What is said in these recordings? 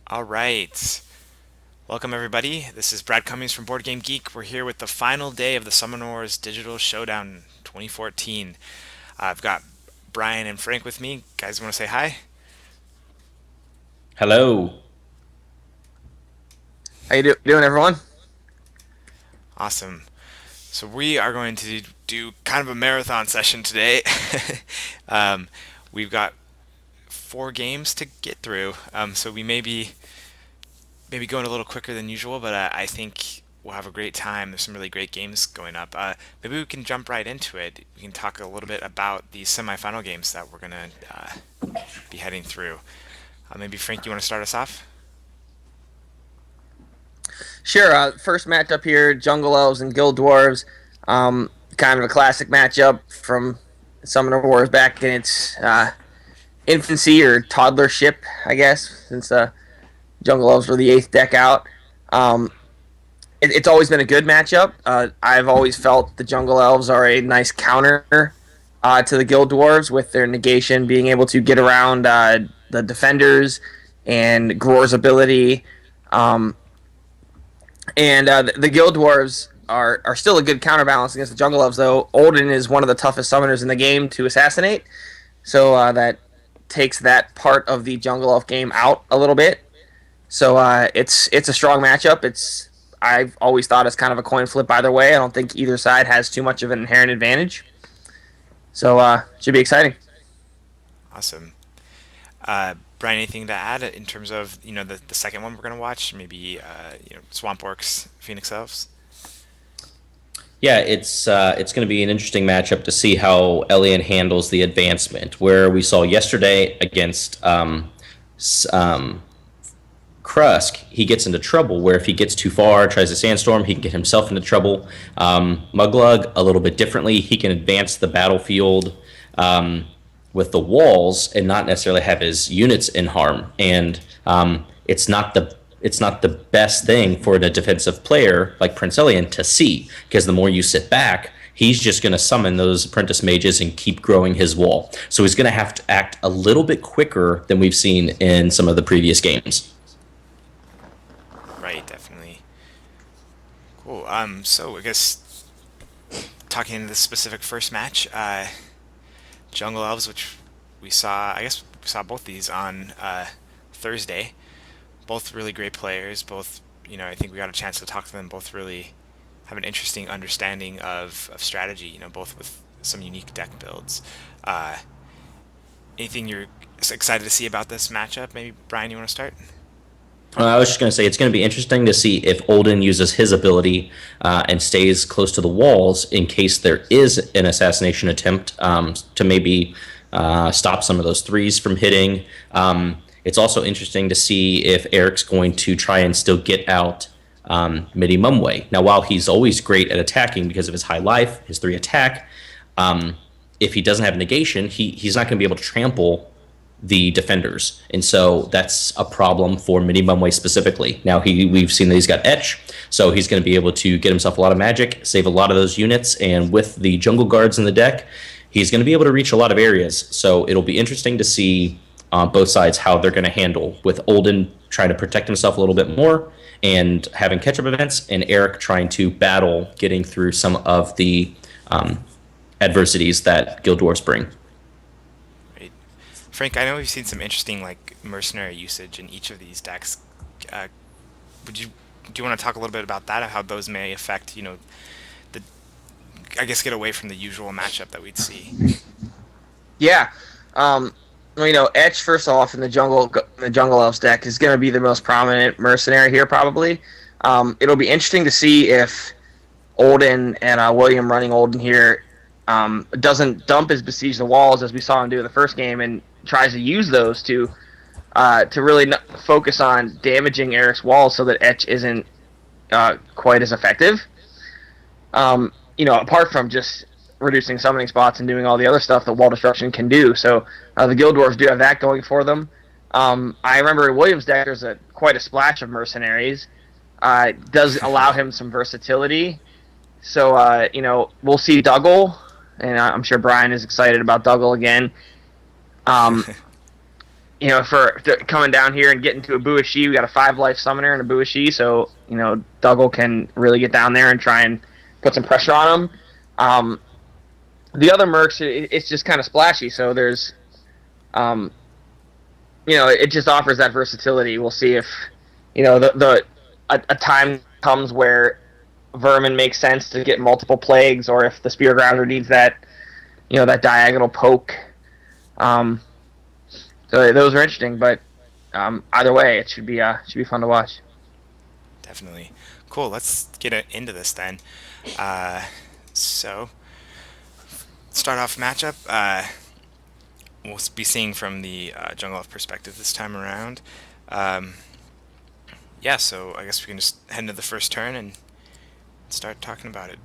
All right. Welcome, everybody. This is Brad Cummings from Board Game Geek. We're here with the final day of the Summoner Wars Digital Showdown 2014. I've got Brian and Frank with me. Guys, want to say hi? Hello. How you doing, everyone? Awesome. So we are going to do kind of a marathon session today. um, we've got four games to get through, so we may be maybe going a little quicker than usual, but I think we'll have a great time. There's some really great games going up. Maybe we can jump right into it. We can talk a little bit about these semifinal games that we're gonna be heading through. Maybe Frank, you want to start us off? Sure. First matchup here: Jungle Elves and Guild Dwarves. Kind of a classic matchup from Summoner Wars back in its infancy or toddlership, I guess, since Jungle Elves were the eighth deck out. Um, it's always been a good matchup. I've always felt the Jungle Elves are a nice counter to the Guild Dwarves with their negation, being able to get around the defenders and Gror's ability. Um, and the Guild Dwarves are still a good counterbalance against the Jungle Elves, though. Olden is one of the toughest summoners in the game to assassinate, so that takes that part of the Jungle Elf game out a little bit. So it's a strong matchup. I've always thought it's kind of a coin flip either way. I don't think either side has too much of an inherent advantage. So should be exciting. Awesome. Brian, anything to add in terms of the second one we're gonna watch? Maybe Swamp Orcs, Phoenix Elves. Yeah, it's going to be an interesting matchup to see how Elian handles the advancement. Where we saw yesterday against Krusk, he gets into trouble. Where if he gets too far, tries to sandstorm, he can get himself into trouble. Muglug a little bit differently. He can advance the battlefield with the walls and not necessarily have his units in harm. And it's not the best thing for the defensive player like Prince Elian to see, because the more you sit back, he's just going to summon those apprentice mages and keep growing his wall. So he's going to have to act a little bit quicker than we've seen in some of the previous games. Right, definitely. Cool. So I guess talking into the specific first match, Jungle Elves, which we saw, I guess we saw both these on Thursday. Both really great players. Both, I think we got a chance to talk to them. Both really have an interesting understanding of strategy. Both with some unique deck builds. Uh, Anything you're excited to see about this matchup? Maybe Brian, you want to start? I was just going to say it's going to be interesting to see if Olden uses his ability and stays close to the walls in case there is an assassination attempt to maybe stop some of those threes from hitting. It's also interesting to see if Eric's going to try and still get out Midi Mumway. Now, while he's always great at attacking because of his high life, his three attack, um, if he doesn't have negation, he's not going to be able to trample the defenders, and so that's a problem for Mini Mumway specifically. Now we've seen that he's got Etch, so he's going to be able to get himself a lot of magic, save a lot of those units, and with the jungle guards in the deck, he's going to be able to reach a lot of areas. So it'll be interesting to see both sides how they're going to handle with Olden trying to protect himself a little bit more and having catch-up events, and Eric trying to battle getting through some of the um, adversities that Guild Wars bring. Right. Frank, I know we've seen some interesting like mercenary usage in each of these decks. Uh, would you do you want to talk a little bit about that, how those may affect, the I guess get away from the usual matchup that we'd see? Yeah. Um, Etch first off in the Jungle Elves deck is going to be the most prominent mercenary here probably. It'll be interesting to see if Olden and William running Olden here doesn't dump his besiege the walls as we saw him do in the first game and tries to use those to really focus on damaging Eric's walls so that Etch isn't quite as effective. Apart from just reducing summoning spots and doing all the other stuff that wall destruction can do. So the Guild Dwarves do have that going for them. I remember Williams' deck there's quite a splash of mercenaries. Does allow him some versatility. So we'll see Dougal, and I'm sure Brian is excited about Dougal again. Um, for coming down here and getting to a Buishi, we got a 5 life summoner and a Buishi, so Dougal can really get down there and try and put some pressure on him. The other mercs, it's just kind of splashy, so there's, it just offers that versatility. We'll see if, a time comes where Vermin makes sense to get multiple plagues, or if the Spear Grounder needs that diagonal poke. So those are interesting, but either way, it should be fun to watch. Definitely. Cool. Let's get into this then. So, start off matchup. We'll be seeing from the Jungle Elf perspective this time around. Yeah, so I guess we can just head into the first turn and start talking about it.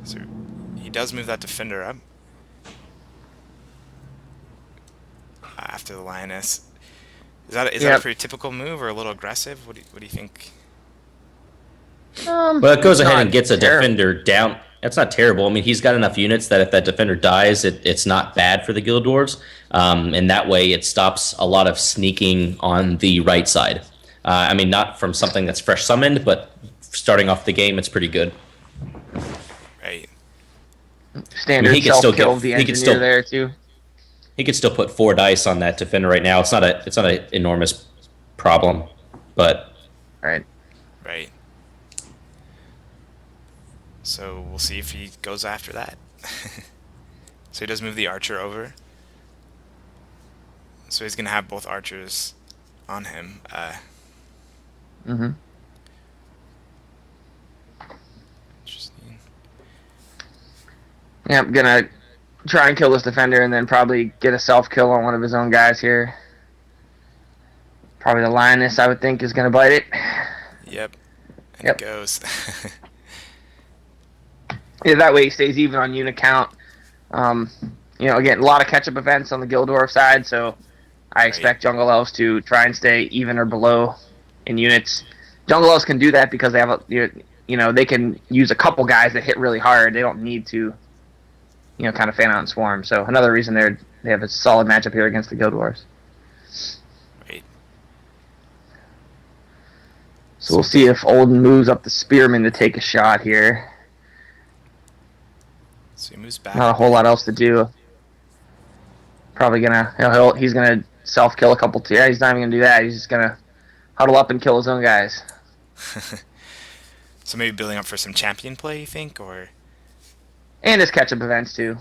So he does move that defender up after the Lioness. Is that a pretty typical move or a little aggressive? What do you think? Well, it goes ahead and gets a terrible. defender down. That's not terrible. I mean, he's got enough units that if that defender dies, it's not bad for the Guild Dwarves. And that way it stops a lot of sneaking on the right side. I mean, not from something that's fresh summoned, but starting off the game, it's pretty good. Right. Standard I mean, self-kill of the engineer there, too. He could still put 4 dice on that defender right now. It's not an enormous problem, but Right. Right. So we'll see if he goes after that. So he does move the archer over. So he's going to have both archers on him. Interesting. Yeah, I'm gonna try and kill this defender and then probably get a self-kill on one of his own guys here. Probably the Lioness, I would think, is gonna bite it. Yep. And Yep. it goes. Yeah, that way he stays even on unit count. Again, a lot of catch-up events on the Guild Dwarf side, so I expect Jungle Elves to try and stay even or below in units. Jungle Elves can do that because they have they can use a couple guys that hit really hard. They don't need to, kind of fan out and swarm. So another reason they have a solid matchup here against the Guild Dwarves. Right. So we'll see if Olden moves up the Spearman to take a shot here. So he moves back. Not a whole lot else to do. Probably he's gonna self-kill a couple. Yeah, he's not even gonna do that. He's just gonna huddle up and kill his own guys. So maybe building up for some champion play, you think, or? And his catch-up events too.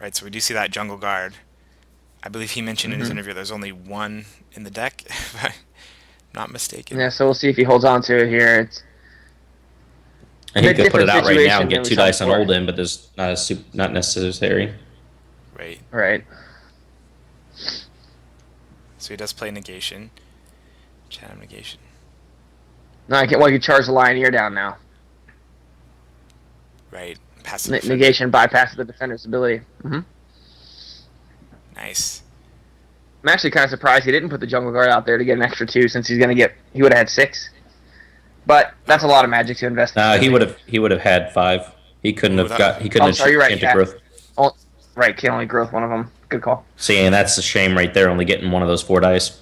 Right. So we do see that jungle guard. I believe he mentioned in his interview there's only one in the deck, if I'm not mistaken. Yeah, so we'll see if he holds on to it here. It's and he could put it out right now and situation get 2 dice on Olden, but there's not necessary. Right. Right. So he does play negation. Chatham negation. No, I can't. Well, you charge the Lioneer down now. Right. Passive Negation bypasses the defender's ability. Nice. I'm actually kind of surprised he didn't put the Jungle Guard out there to get an extra 2, since he would have had 6. But that's a lot of magic to invest in. He would have had 5. He couldn't have Sorry, you're right. enchanted growth. Oh, right, can only growth one of them. Good call. See, and that's a shame right there, only getting one of those 4 dice.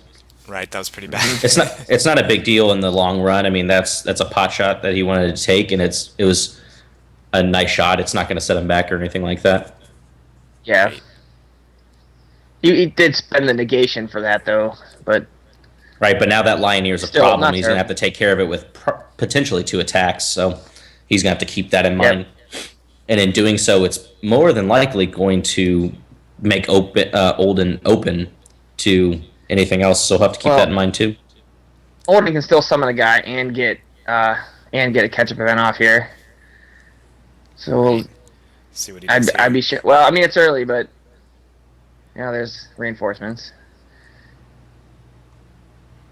Right, that was pretty bad. It's not a big deal in the long run. I mean, that's a pot shot that he wanted to take, and it was a nice shot. It's not going to set him back or anything like that. Yeah. Right. He did spend the negation for that, though. But right, but now that Lioneer is a Still, problem. not He's going to have to take care of it with potentially 2 attacks, so he's going to have to keep that in mind. And in doing so, it's more than likely going to make Olden open to anything else, so he'll have to keep that in mind too. Olden can still summon a guy and get a catch-up event off here. So See what he does I'd be sure. Well, I mean, it's early, but there's reinforcements.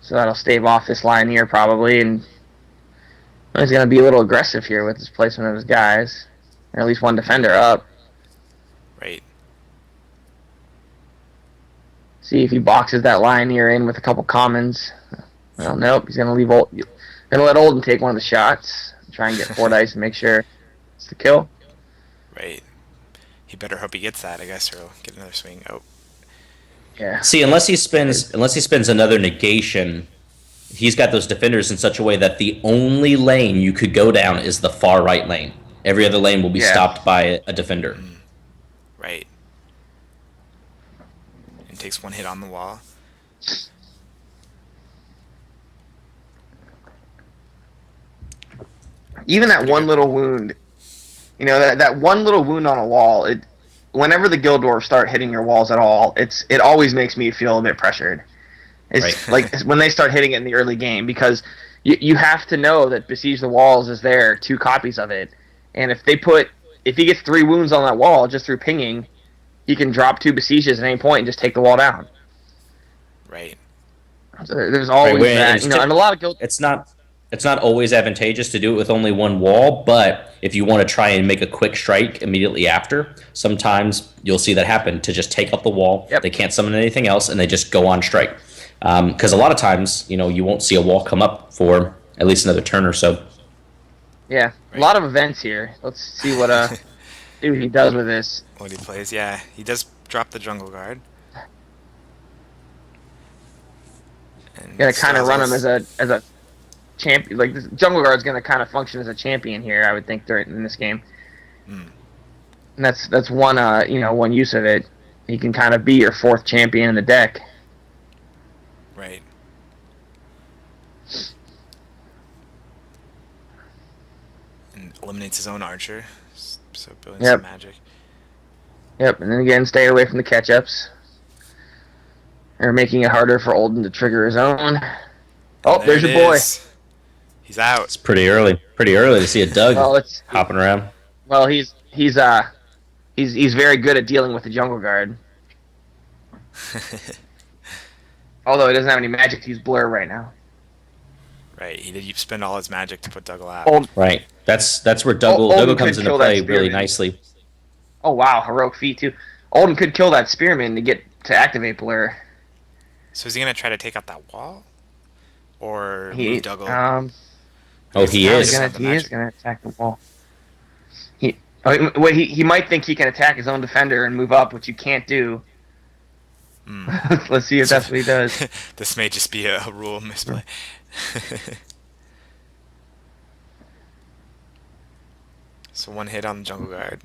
So that'll stave off this Lioneer probably, and he's going to be a little aggressive here with his placement of his guys, or at least one defender up. Right. See if he boxes that Lioneer in with a couple commons. Well, nope. He's going to let Olden take one of the shots, try and get 4 dice and make sure it's the kill. Right. He better hope he gets that, I guess, or he'll get another swing. Oh, Yeah. See, unless he spends another negation, he's got those defenders in such a way that the only lane you could go down is the far right lane. Every other lane will be Yeah. stopped by a defender. right. And takes one hit on the wall. Even It's that pretty one good. little wound, that one little wound on a wall, whenever the guild dwarves start hitting your walls at all, it always makes me feel a bit pressured. Right. It's like when they start hitting it in the early game, because you have to know that Besiege the Walls is there, 2 copies of it, and if he gets 3 wounds on that wall just through pinging, he can drop 2 Besieges at any point and just take the wall down. Right. So there's Right. always And that, and a lot of guild. it's not always advantageous to do it with only one wall, but if you want to try and make a quick strike immediately after, sometimes you'll see that happen to just take up the wall. Yep. They can't summon anything else, and they just go on strike. Because a lot of times, you won't see a wall come up for at least another turn or so. Yeah, a Right. lot of events here. Let's see what see what he does with this. What he plays, yeah. He does drop the jungle guard. And Gonna still kind of has run him less- as a champion. Like, this Jungle Guard's gonna kind of function as a champion here, I would think, during in this game. Mm, And that's one one use of it. He can kind of be your 4th champion in the deck. right. And eliminates his own archer. So building Yep. some magic. Yep, and then again, stay away from the catch-ups. Or making it harder for Olden to trigger his own. Oh, There there's it your boy. is. He's out. It's pretty early. Pretty early to see a Doug Well, hopping around. he's very good at dealing with the Jungle Guard. Although he doesn't have any magic to use Blur right now. Right. He did spend all his magic to put Dougal out. Old, Right. That's where Olden Dougal comes could into kill that play really spearman. nicely. Oh wow, heroic feat too. Olden could kill that spearman to get to activate Blur. So is he gonna try to take out that wall, or He move Dougal? Oh, he Probably is. doesn't have the He is magic. gonna attack the wall. He might think he can attack his own defender and move up, which you can't do. Let's see if that's what he does. This may just be a rule misplay. So one hit on the jungle guard.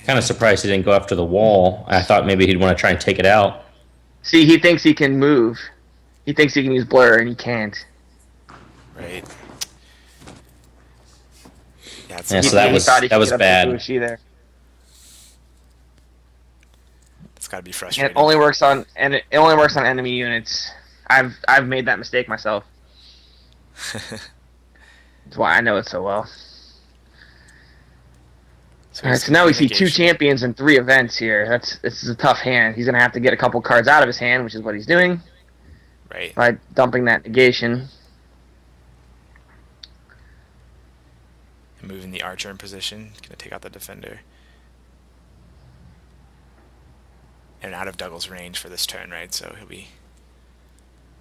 Kind of surprised he didn't go after the wall. I thought maybe he'd want to try and take it out. See, he thinks he can move. He thinks he can use Blur, and he can't. Right. Yeah, it's, Yeah, so He that was thought he could was get up bad. to Bushi there. it's got to be And frustrating. it only works on enemy units. I've made that mistake myself. That's why I know it so well. All right, so now we see 2 negation. champions and 3 events here. This is a tough hand. He's gonna have to get a couple cards out of his hand, which is what he's doing Right. by dumping that negation. Moving the archer in position. Gonna take out the defender. And out of Dougal's range for this turn, right? So he'll be.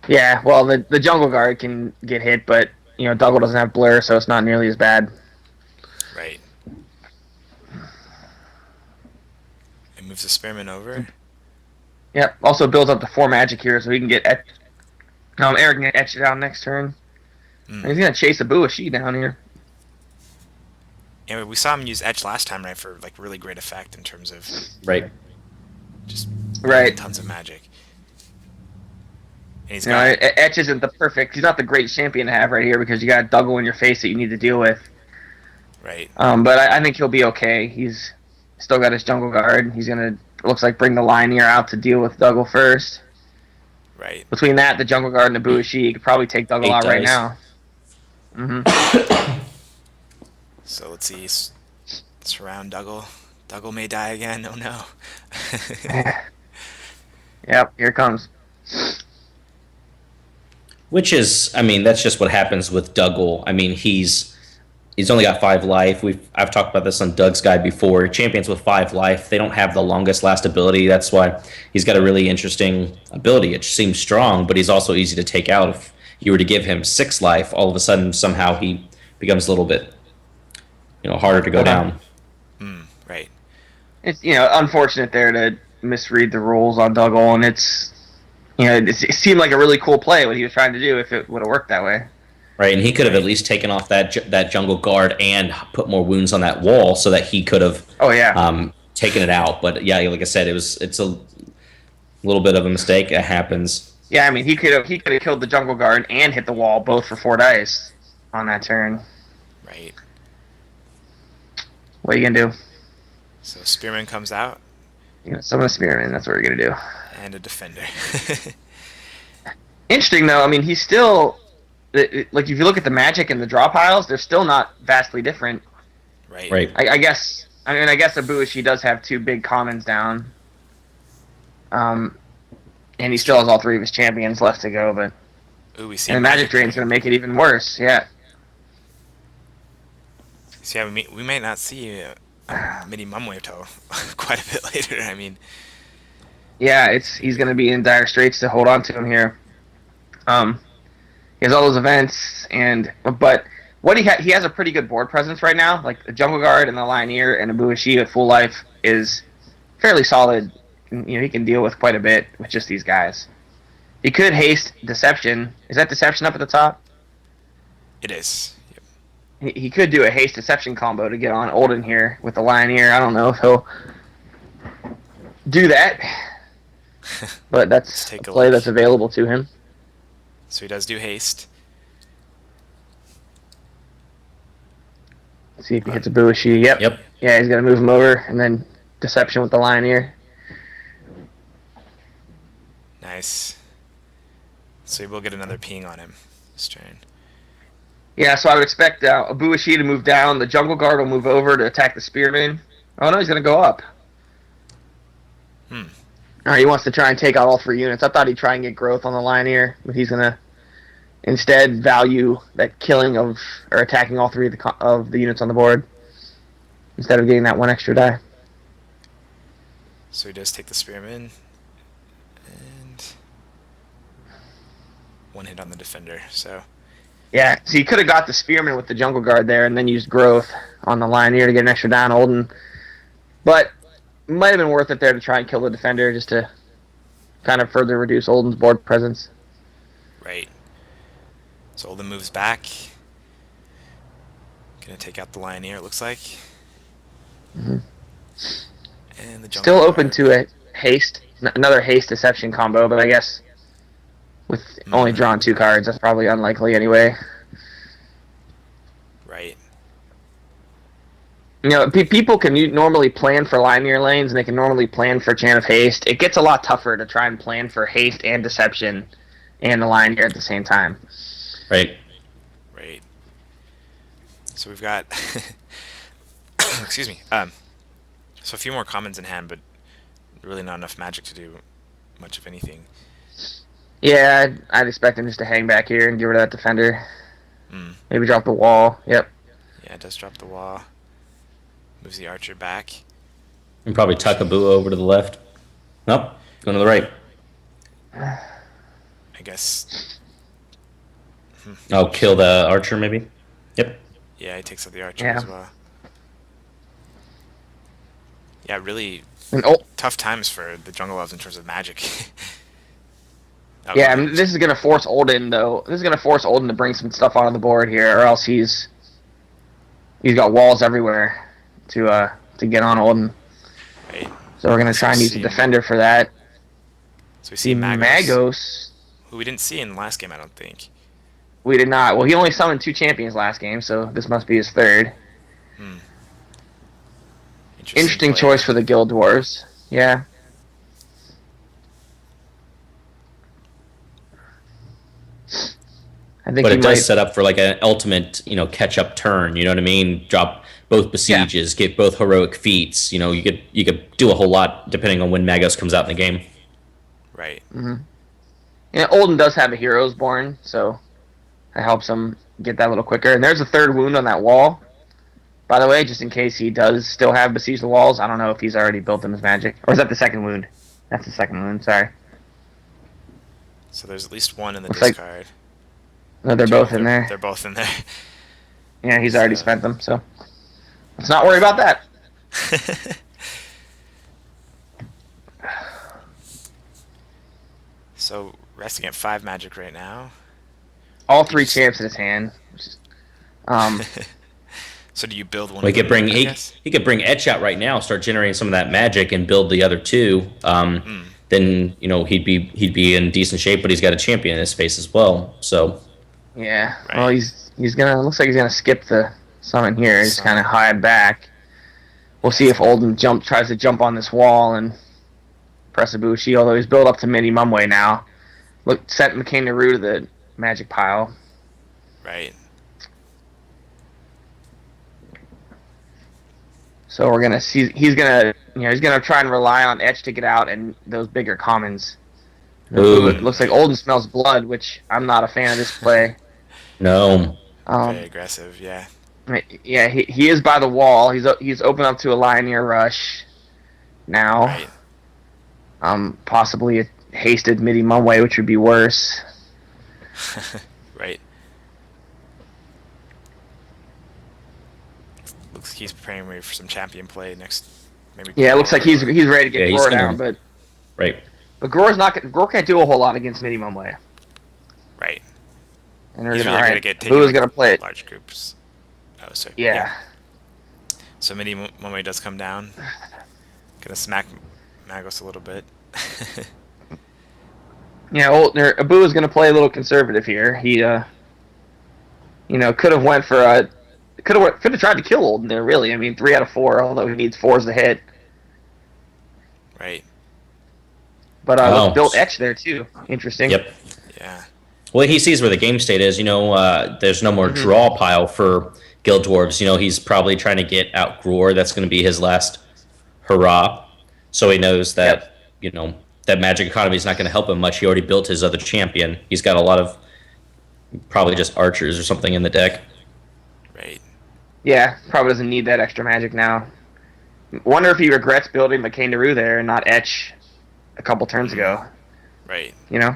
Yeah, well, the jungle guard can get hit, but Dougal doesn't have Blur, so it's not nearly as bad. Right. It moves the spearman over. Yep. Also builds up to 4 magic here, so he can get Eric can get etched down next turn. And he's gonna chase a Buashi down here. Yeah, we saw him use Etch last time, right? For like really great effect in terms of Right. just Right. tons of magic. And he's You know, got Etch isn't the perfect. He's not the great champion to have right here because you got Dougal in your face that you need to deal with. right. But I think he'll be okay. He's still got his jungle guard. He's gonna looks like bring the Linear out to deal with Dougal first. Right. Between that, the jungle guard, and the Buashi, you could probably take Dougal 8 out right dice. now. Mm-hmm. So let's see. Surround Dougal. Dougal may die again. Oh no. Yep, here it comes. Which is, I mean, that's just what happens with Dougal. I mean, he's only got 5 life. I've talked about this on Doug's guide before. Champions with 5 life, they don't have the longest last ability. That's why he's got a really interesting ability. It seems strong, but he's also easy to take out. If you were to give him 6 life, all of a sudden somehow he becomes a little bit, harder to go down. Right. It's unfortunate there to misread the rules on Doug Olin. It seemed like a really cool play what he was trying to do if it would have worked that way. Right, and he could have at Right. least taken off that jungle guard and put more wounds on that wall so that he could have Oh yeah, taken it out. But yeah, like I said, it's a little bit of a mistake. It happens. yeah. I mean, he could have killed the jungle guard and hit the wall both for 4 dice on that turn. Right. What are you gonna do? So Spearman comes out Summon a spearman. That's what you're gonna do. and a defender. Interesting though. I mean, he's still like if you look at the magic and the draw piles, they're still not vastly different. Right. Right. I guess. I mean, I guess Abuishi does have 2 big commons down. And he still has all 3 of his champions left to go, but Ooh, we see and the magic drain's gonna make it even worse. Yeah. So yeah, we may not see Mini Mumweto quite a bit later. I mean, Yeah, he's going to be in dire straits to hold on to him here. He has all those events, but what he has a pretty good board presence right now. Like the Jungle Guard and the Lioneer and Abuishi at full life is fairly solid. He can deal with quite a bit with just these guys. He could haste Deception. Is that Deception up at the top? it is. Yep. He could do a haste Deception combo to get on Olden here with the Lioneer. I don't know if he'll do that, but Let's that's a take a play look. that's available to him. So he does do haste. Let's see if he hits a Buishi. Yep. Yep. Yeah, he's gonna move him over, and then Deception with the Lioneer. Nice. So we will get another ping on him this turn. Yeah, so I would expect Abuishi to move down. The Jungle Guard will move over to attack the Spearman. Oh no, he's gonna go up. Hmm. Alright, he wants to try and take out all 3 units. I thought he'd try and get growth on the Lioneer, but he's gonna instead value that killing of or attacking all 3 of the units on the board instead of getting that 1 extra die. So he does take the Spearman. And 1 hit on the defender. So Yeah, so he could have got the Spearman with the Jungle Guard there and then used growth on the Lioneer to get an extra down Olden. But it might have been worth it there to try and kill the defender just to kind of further reduce Olden's board presence. right. So Olden moves back. Gonna take out the Lioneer, it looks like. Mhm. And the Jungle Still open Guard. to a haste, another haste Deception combo, but I guess with only drawing 2 cards, that's probably unlikely anyway. Right. People can normally plan for Lioneer lanes, and they can normally plan for Chant of Haste. It gets a lot tougher to try and plan for Haste and Deception and the Lioneer at the same time. Right. Right. So we've got excuse me. So a few more commons in hand, but really not enough magic to do much of anything. Yeah, I'd expect him just to hang back here and get rid of that defender. Mm. Maybe drop the wall. Yep. Yeah, it does drop the wall. Moves the archer back. And probably tuck Abu over to the left. Nope. Going to the right. I guess. Oh, kill the archer maybe. Yep. Yeah, he takes out the archer Yeah. as well. Yeah, really And tough times for the Jungle Elves in terms of magic. yeah, I mean, this is gonna force Olden though. This is gonna force Olden to bring some stuff onto the board here, or else he's got walls everywhere to get on Olden. Right. So we're gonna try and use the defender for that. So we see Magos, Magos. who we didn't see in the last game, I don't think. We did not. Well, he only summoned 2 champions last game, so this must be his 3rd. Hmm. Interesting play. choice for the Guild Dwarves. Yeah. I think But he it might. does set up for like an ultimate, catch up turn. You know what I mean? Drop both besieges, get both heroic feats. You could do a whole lot depending on when Magos comes out in the game. Right. Mm-hmm. Yeah, Olden does have a Heroes Born, so that helps him get that a little quicker. And there's a 3rd wound on that wall. By the way, just in case he does still have besiege the walls, I don't know if he's already built them as magic. Or is that the 2nd wound? That's the 2nd wound, sorry. So there's at least 1 in the Looks like- discard. No, they're both in there. They're both in there. Yeah, he's already spent them, so let's not worry about that. So resting at 5 magic right now. All You three just champs in his hand. Um, so do you build one Well, of them, I guess? he could bring Etch out right now, start generating some of that magic, and build the other two. Then he'd be in decent shape, but he's got a champion in his face as well. So yeah. Well, Right. he's gonna. Looks like he's gonna skip the summon here. He's kind of Summon. hide back. We'll Yeah, see it's if gonna. Olden tries to jump on this wall and press a Bushi. Although he's built up to Mini Mumway now. Look, sent McCain Naru to the magic pile. Right. So we're gonna see. He's gonna try and rely on Etch to get out and those bigger commons. Ooh, it ooh, looks like Right. Olden smells blood, which I'm not a fan of this play. no, Very Um, aggressive. Yeah. yeah, he is by the wall. He's open up to a Lioneer rush now. Right. Possibly a hasted Midi Mumway, which would be worse. Right. Looks like he's preparing me for some champion play next. Maybe Yeah, it looks like he's Gror or ready to yeah, get he's Gror down, gonna but right. Gror can't do a whole lot against Midi Mumway. right. And we're He's gonna really all good right. at taking Boo is like gonna play it. large groups. Oh, sorry. Yeah. Yeah, So Mini Momoe does come down. Gonna smack Magos a little bit. yeah. Abu is gonna play a little conservative here. He could have went for a could have tried to kill Olden there. Really, I mean, 3 out of 4. Although he needs fours to hit, Right. but look, Oh, built Etch there too. Interesting. yep. Yeah. Well, he sees where the game state is. There's no more Hmm. draw pile for Guild Dwarves. He's probably trying to get out Gror. That's going to be his last hurrah. So he knows Yep. that that magic economy is not going to help him much. He already built his other champion. He's got a lot of probably just archers or something in the deck. Right. Yeah, probably doesn't need that extra magic now. Wonder if he regrets building the Kangaroo there and not Etch a couple turns ago. Right. You know?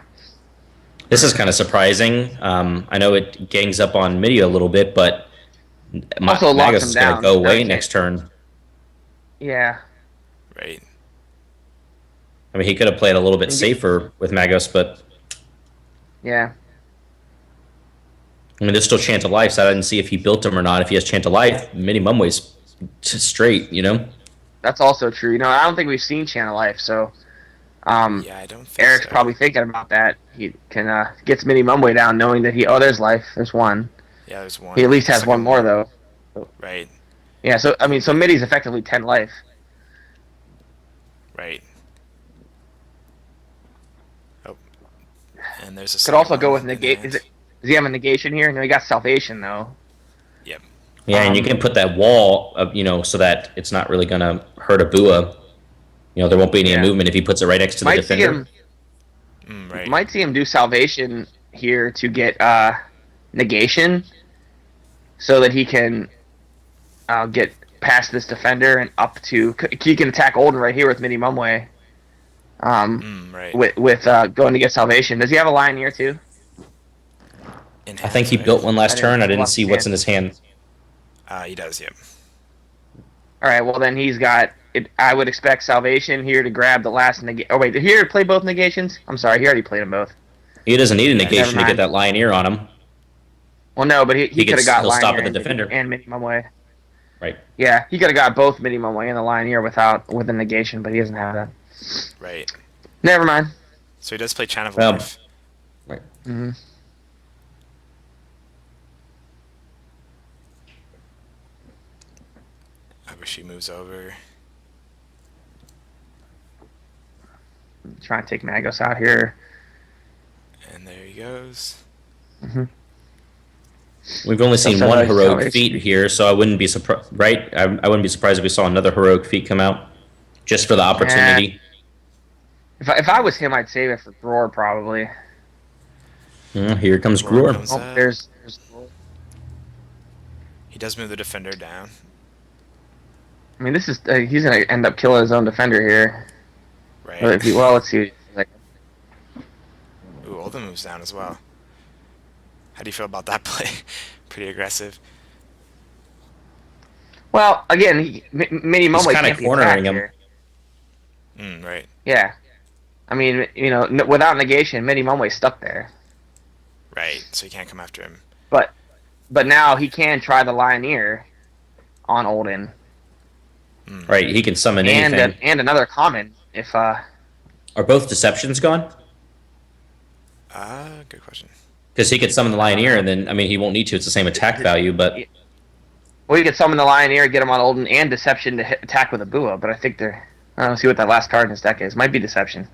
This is kind of surprising. I know it gangs up on Midi a little bit, but Also locks Magus him is going to down. go Now he away can't. next turn. Yeah. Right. I mean, he could have played a little bit And get- safer with Magus, but Yeah. I mean, there's still Chant of Life, so I didn't see if he built him or not. If he has Chant of Life, Mini Mumway's straight. That's also true. I don't think we've seen Channel Life, so Yeah, I don't think Eric's so. probably thinking about that. He can gets Mini Mumway down, knowing that there's life. There's one. Yeah, there's one. He at least has Second one more though. Right. Yeah. So I mean, so Midi's effectively 10 life. Right. Oh. And there's a Could second also go one with in negate. hand. Does he have a negation here? No, he got salvation though. Yep. Yeah, and you can put that wall, so that it's not really going to hurt a Bua. There won't be any Yeah. movement if he puts it right next to the Might see defender. him. Right. Might see him do salvation here to get negation, so that he can get past this defender and up to. He can attack Olden right here with Mini Mumway. Right. With going to get salvation. Does he have a lion here too? In I think hands, he right? built one last turn. I didn't Left see what's in hand. his hand. He does. Yep. All right. Well, then he's got. I would expect salvation here to grab the last negation. Oh wait, did he already play both negations? I'm sorry, he already played them both. He doesn't need a Yeah, negation to never get that Lioneer on him. Well, no, but he could have got He'll stop lion at the defender. and Mini Mumway. Right. Yeah, he could have got both Mini Mumway and the lion here with a negation, but he doesn't have that. Right. Never mind. So he does play Chant of Well, Life. Right. Mm-hmm. I wish he moves over. Trying to take Magos out here. And there he goes. We've only seen So one nice heroic salvation. feat here, so I wouldn't be surprised. Right? I wouldn't be surprised if we saw another heroic feat come out, just for the opportunity. If I was him, I'd save it for Gror probably. Here comes Gror Gror. comes- Oh, there's Gror. He does move the defender down. I mean, this is he's gonna end up killing his own defender here. Right. Well, let's see. Ooh, Olden moves down as well. How do you feel about that play? Pretty aggressive. Well, again, Mini He's Mumway kinda can't be cornering attacked him. here. Right. Yeah. I mean, without negation, Midi Mumway's stuck there. Right, so you can't come after him. But now he can try the Lioneer on Olden. Right, he can summon and anything. and another common if Are both deceptions gone? Good question. Because he could summon the I don't Lioneer, know. and then, I mean, he won't need to. It's the same attack value, but Well, you could summon the Lioneer, get him on Olden, and Deception to attack with a Bua, but I think they're. I don't see what that last card in his deck is. Might be Deception.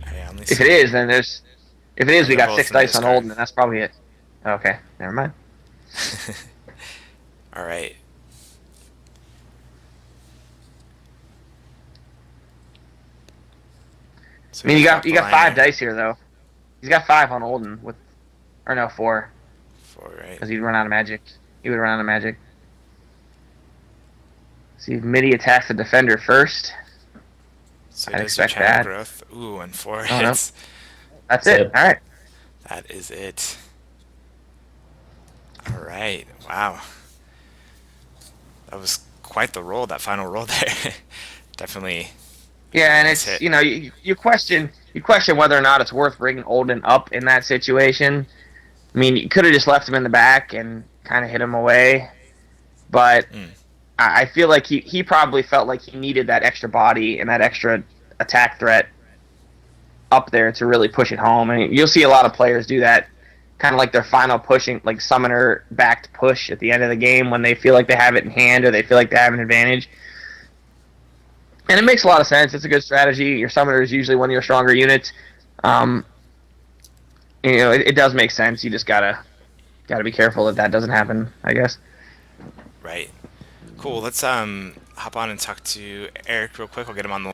I only If see it is, then there's. If it is, we they're got both 6 in this dice on card. Olden, and that's probably it. Okay, never mind. All right. So I mean, we you flop got the 5 Lioneer. dice here though. He's got 5 on Olden with, or no 4, 4, right? because he'd run out of magic. He would run out of magic. See, if Midi attacks the defender first. So I'd he does your expect channel that. growth. Ooh, and 4 Oh no, hits. that's So- it. All right. That is it. All right. Wow. That was quite the roll, that final roll there. Definitely. Yeah, and Nice it's hit. you question whether or not it's worth bringing Olden up in that situation. I mean, you could have just left him in the back and kind of hit him away, but Mm. I feel like he probably felt like he needed that extra body and that extra attack threat up there to really push it home. And you'll see a lot of players do that, kind of like their final pushing, like summoner backed push at the end of the game when they feel like they have it in hand or they feel like they have an advantage. And it makes a lot of sense. It's a good strategy. Your summoner is usually one of your stronger units. Um, it does make sense. You just gotta be careful that doesn't happen, I guess. Right. Cool. Let's hop on and talk to Eric real quick. I'll get him on the.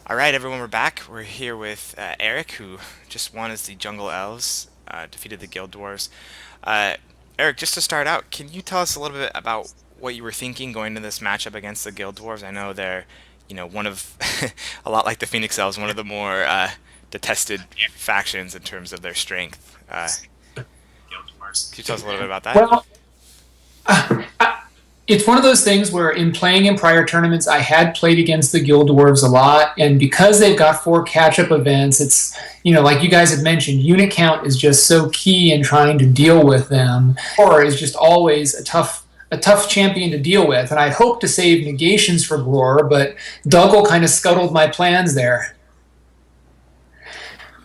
All right, everyone, we're back. We're here with Eric, who just won as the Jungle Elves, defeated the Guild Dwarves. Uh, Eric, just to start out, can you tell us a little bit about what you were thinking going into this matchup against the Guild Dwarves? I know they're, one of, a lot like the Phoenix Elves, one of the more detested factions in terms of their strength. Can you tell us a little bit about that? Well, it's one of those things where in playing in prior tournaments, I had played against the Guild Dwarves a lot, and because they've got 4 catch-up events, it's, like you guys had mentioned, unit count is just so key in trying to deal with them, or is just always a tough champion to deal with, and I'd hoped to save negations for Glor, but Dougal kind of scuttled my plans there.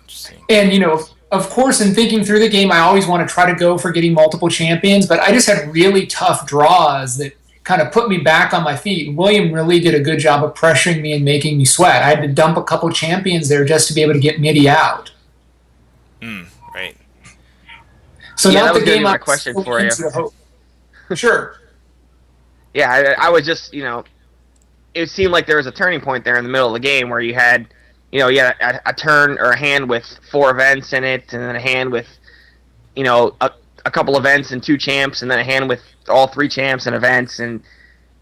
Interesting. And, of course, in thinking through the game, I always want to try to go for getting multiple champions, but I just had really tough draws that kind of put me back on my feet. William really did a good job of pressuring me and making me sweat. I had to dump a couple champions there just to be able to get Midi out. Right. So Yeah, now that the was gonna game be my I'm question still for you. into the hope. Sure. Yeah, I was just it seemed like there was a turning point there in the middle of the game where you had a turn or a hand with 4 events in it, and then a hand with a couple events and 2 champs, and then a hand with all 3 champs and events, and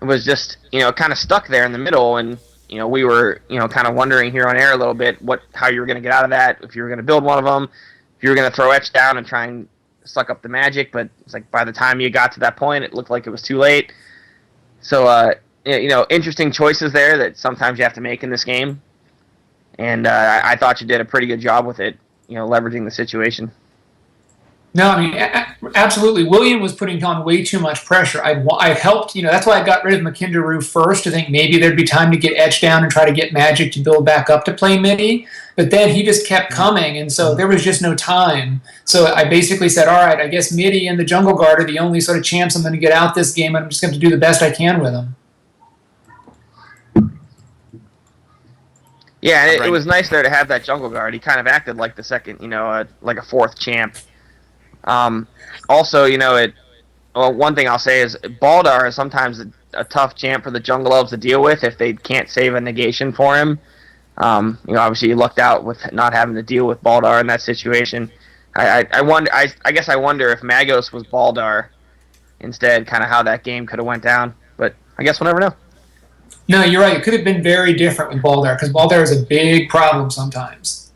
it was just kind of stuck there in the middle. And we were kind of wondering here on air a little bit how you were going to get out of that, if you were going to build one of them, if you were going to throw Etch down and try and suck up the magic. But it's like by the time you got to that point, it looked like it was too late. So interesting choices there that sometimes you have to make in this game. And I thought you did a pretty good job with it, leveraging the situation. No, I mean, absolutely. William was putting on way too much pressure. I helped, that's why I got rid of Makindaru first, to think maybe there'd be time to get Etch down and try to get Magic to build back up to play Midi. But then he just kept coming, and so there was just no time. So I basically said, all right, I guess Midi and the Jungle Guard are the only sort of champs I'm going to get out this game, and I'm just going to do the best I can with them. Yeah, it Brian. was nice there to have that jungle guard. He kind of acted like the second, like a fourth champ. Also, one thing I'll say is Baldar is sometimes a tough champ for the jungle elves to deal with if they can't save a negation for him. Obviously you lucked out with not having to deal with Baldar in that situation. I wonder. I guess I wonder if Magos was Baldar instead, kind of how that game could have went down. But I guess we'll never know. No, you're right. It could have been very different with Baldar because Baldar is a big problem sometimes.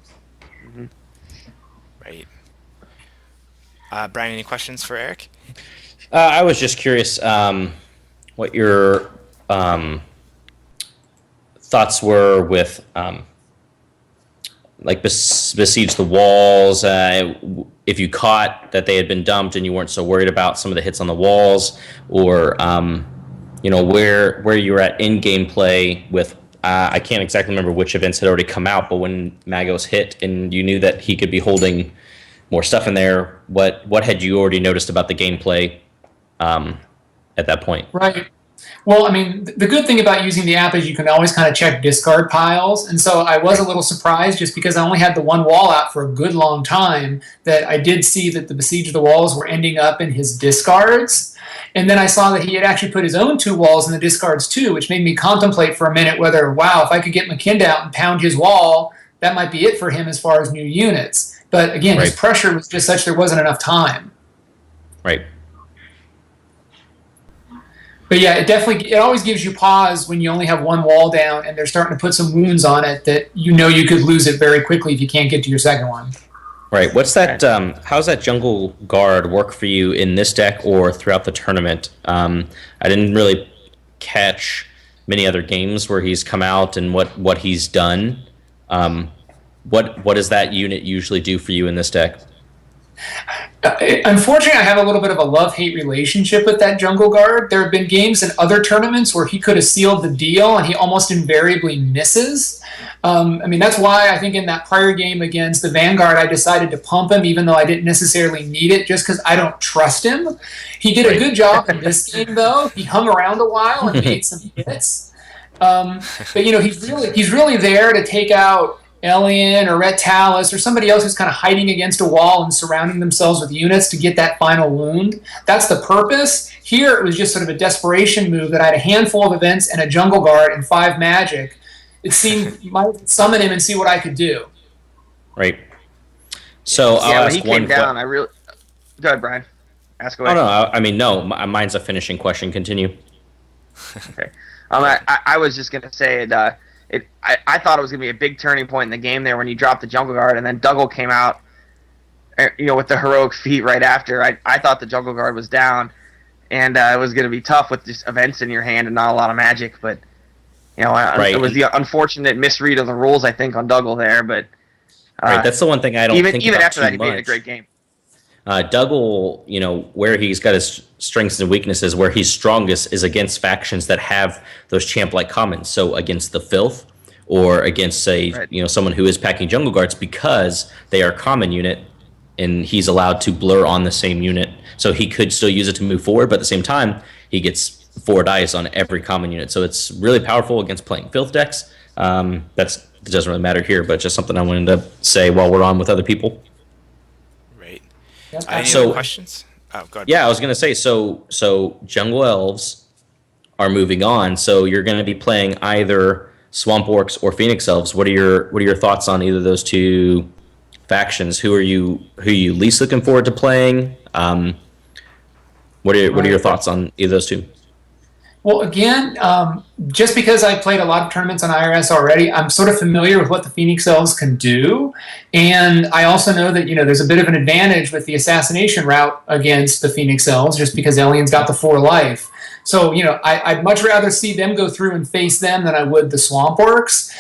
Mm-hmm. Right. Brian, any questions for Eric? I was just curious what your thoughts were with like besiege the walls. If you caught that they had been dumped and you weren't so worried about some of the hits on the walls, or where you were at in gameplay with. I can't exactly remember which events had already come out, but when Magos hit and you knew that he could be holding more stuff in there, what had you already noticed about the gameplay at that point? Right. Well, I mean, the good thing about using the app is you can always kind of check discard piles. And so I was a little surprised just because I only had the one wall out for a good long time that I did see that the Besiege of the Walls were ending up in his discards. And then I saw that he had actually put his own 2 walls in the discards too, which made me contemplate for a minute whether, wow, if I could get McKind out and pound his wall, that might be it for him as far as new units. But again, his pressure was just such there wasn't enough time. Right. But yeah, it always gives you pause when you only have one wall down and they're starting to put some wounds on it that you could lose it very quickly if you can't get to your second one. Right. What's that? How's that jungle guard work for you in this deck or throughout the tournament? I didn't really catch many other games where he's come out and what he's done. What does that unit usually do for you in this deck? Unfortunately, I have a little bit of a love-hate relationship with that jungle guard. There have been games in other tournaments where he could have sealed the deal, and he almost invariably misses. That's why I think in that prior game against the Vanguard, I decided to pump him, even though I didn't necessarily need it, just because I don't trust him. He did a good job in this game, though. He hung around a while and made some hits. But he's really there to take out Elian or Ret Talus or somebody else who's kind of hiding against a wall and surrounding themselves with units to get that final wound. That's the purpose. Here, it was just sort of a desperation move that I had a handful of events and a jungle guard and 5 magic. It seemed I might summon him and see what I could do. Right. So when he came down, I really. Go ahead, Brian. Ask away. Oh no, mine's a finishing question. Continue. Okay. I was just gonna say that. I thought it was going to be a big turning point in the game there when you dropped the jungle guard, and then Dougal came out, with the heroic feat right after. I thought the jungle guard was down, and it was going to be tough with just events in your hand and not a lot of magic. But it was the unfortunate misread of the rules, I think, on Dougal there. But right, that's the one thing I don't think even about after that, too he much. made a great game. Dougal, where he's got his strengths and weaknesses, where he's strongest is against factions that have those champ-like commons. So against the Filth, or against, say, someone who is packing jungle guards, because they are common unit, and he's allowed to blur on the same unit. So he could still use it to move forward, but at the same time, he gets 4 dice on every common unit. So it's really powerful against playing Filth decks. It doesn't really matter here, but just something I wanted to say while we're on with other people. Any other questions? Oh, go ahead. Yeah, I was going to say, so Jungle Elves are moving on, so you're going to be playing either Swamp Orcs or Phoenix Elves. What are your thoughts on either of those 2 factions? Who are you least looking forward to playing? What are your thoughts on either of those 2? Well, again, just because I played a lot of tournaments on IRS already, I'm sort of familiar with what the Phoenix Elves can do. And I also know that, there's a bit of an advantage with the assassination route against the Phoenix Elves, just because Elian's got the 4 life. So, I'd much rather see them go through and face them than I would the Swamp Orcs.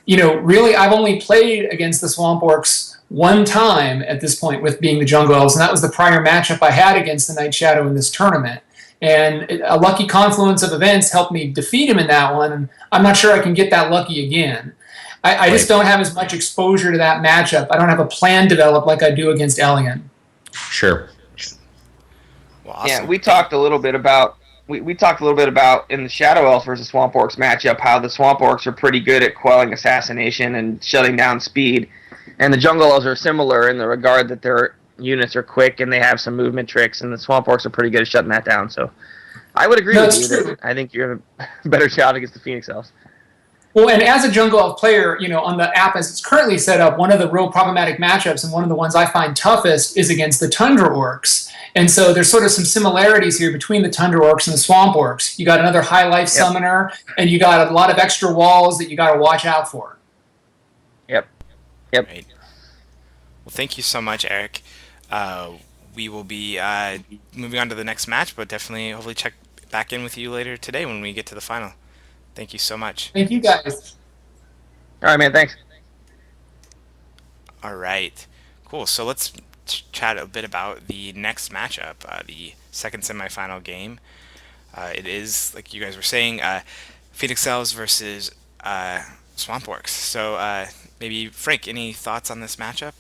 Really, I've only played against the Swamp Orcs one time at this point with being the Jungle Elves, and that was the prior matchup I had against the Night Shadow in this tournament. And a lucky confluence of events helped me defeat him in that one, and I'm not sure I can get that lucky again. I just don't have as much exposure to that matchup. I don't have a plan developed like I do against Elian. Sure. Well, awesome. Yeah, we talked a little bit about we talked a little bit about in the Shadow Elves versus Swamp Orcs matchup how the Swamp Orcs are pretty good at quelling assassination and shutting down speed, and the Jungle Elves are similar in the regard that their units are quick and they have some movement tricks, and the Swamp Orcs are pretty good at shutting that down. So I would agree No, with it's you that true. I think you have a better shot against the Phoenix Elves. Well, and as a Jungle Elf player, on the app as it's currently set up, one of the real problematic matchups and one of the ones I find toughest is against the Tundra Orcs. And so there's sort of some similarities here between the Tundra Orcs and the Swamp Orcs. You got another high life Yep. summoner, and you got a lot of extra walls that you got to watch out for. Yep. Yep. Right. Well, thank you so much, Eric. We will be moving on to the next match, but definitely, hopefully, check back in with you later today when we get to the final. Thank you so much. Thank you guys. All right, man. Thanks. All right, cool. So let's chat a bit about the next matchup, the second semifinal game. It is, like you guys were saying, Phoenix Elves versus Swamp Orcs. So maybe, Frank, any thoughts on this matchup?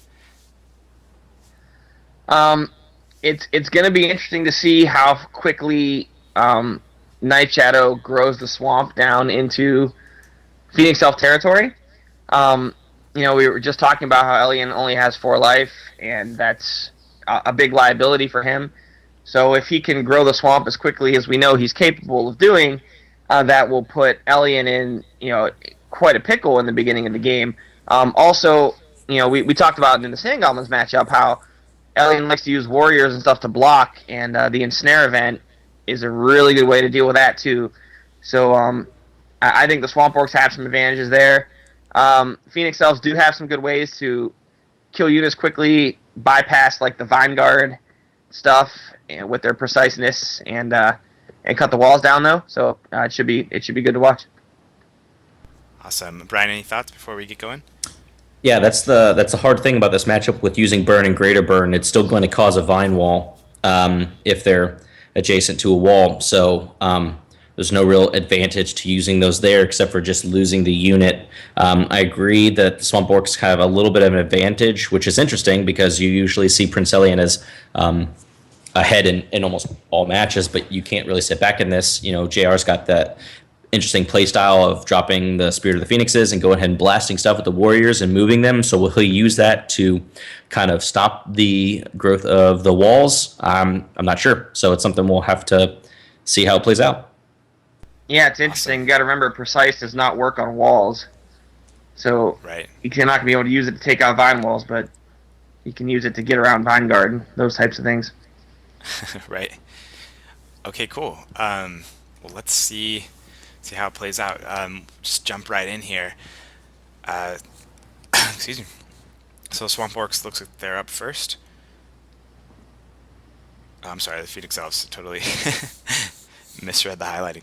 It's going to be interesting to see how quickly Night Shadow grows the swamp down into Phoenix Elf territory. We were just talking about how Elian only has 4 life, and that's a big liability for him. So if he can grow the swamp as quickly as we know he's capable of doing, that will put Elian in, quite a pickle in the beginning of the game. Also, we talked about in the Sand Goblins matchup how Elian likes to use warriors and stuff to block, and the ensnare event is a really good way to deal with that too. So I think the Swamp Orcs have some advantages there. Phoenix Elves do have some good ways to kill units quickly, bypass like the Vine Guard stuff with their preciseness, and cut the walls down though. So it should be good to watch. Awesome. Brian, any thoughts before we get going? Yeah, that's the hard thing about this matchup with using burn and greater burn. It's still going to cause a vine wall if they're adjacent to a wall. So there's no real advantage to using those there except for just losing the unit. I agree that the Swamp Orcs have a little bit of an advantage, which is interesting because you usually see Prince Elian as ahead in almost all matches, but you can't really sit back in this. JR's got that interesting play style of dropping the Spirit of the Phoenixes and going ahead and blasting stuff with the warriors and moving them. So will he use that to kind of stop the growth of the walls? I'm not sure. So it's something we'll have to see how it plays out. Yeah, it's interesting. You got to remember, precise does not work on walls, so Right. you're not going to be able to use it to take out vine walls, but you can use it to get around Vine Guard and those types of things. Right. Okay, cool. Well, let's see how it plays out. Just jump right in here. Excuse me. So Swamp Orcs looks like they're up first. Oh, I'm sorry, the Phoenix Elves totally misread the highlighting.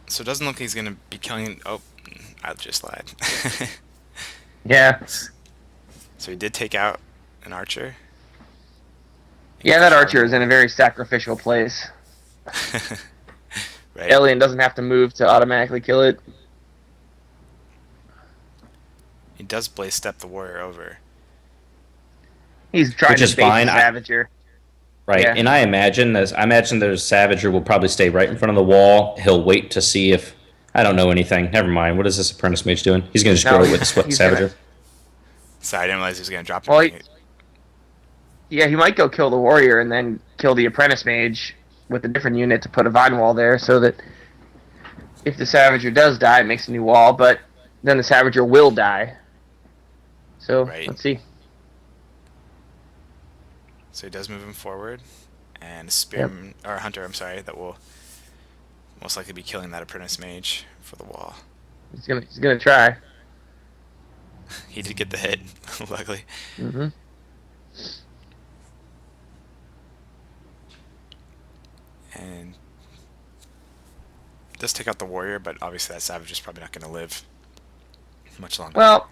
So it doesn't look like he's going to be killing... Oh, I just lied. Yeah. So he did take out an archer. Yeah, that archer is in a very sacrificial place. Right. Elian doesn't have to move to automatically kill it. He does blaze step the warrior over. He's trying Which to is bait fine. the Savager. Right, Yeah. and I imagine there's Savager will probably stay right in front of the wall. He'll wait to see if I don't know anything. Never mind. What is this apprentice mage doing? He's going to just No, grow with the he's Savager. Sorry, I didn't realize he was going to drop Well, anything. Yeah, he might go kill the warrior and then kill the apprentice mage with a different unit to put a vine wall there, so that if the Savager does die, it makes a new wall, but then the Savager will die. So, Right. let's see. So he does move him forward, and a spearman or hunter, I'm sorry, that will most likely be killing that apprentice mage for the wall. He's gonna try. He did get the hit, luckily. Mm-hmm. And does take out the warrior, but obviously that savage is probably not going to live much longer. Well,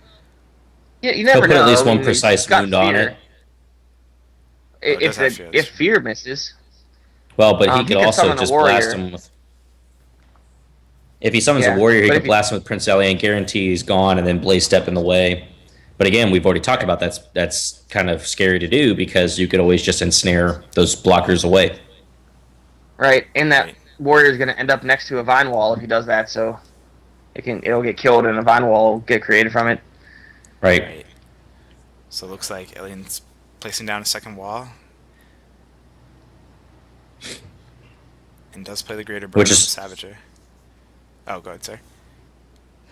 yeah, you never He'll put know. at least I mean, one precise he's got wound on fear. it. it does have fear, that's If fear misses, Well, but he he could could also summon a just warrior. blast him with. If he summons Yeah, a warrior, he but could if he- blast him with Prince Elian, guarantee he's gone, and then blaze step in the way. But again, we've already talked about that's kind of scary to do because you could always just ensnare those blockers away. Right, and that Right. warrior is going to end up next to a vine wall if he does that. So it'll get killed, and a vine wall will get created from it. Right. Right. So it looks like Alien's placing down a second wall and does play the Greater Which Burden on the is Savager. Oh, go ahead, sir.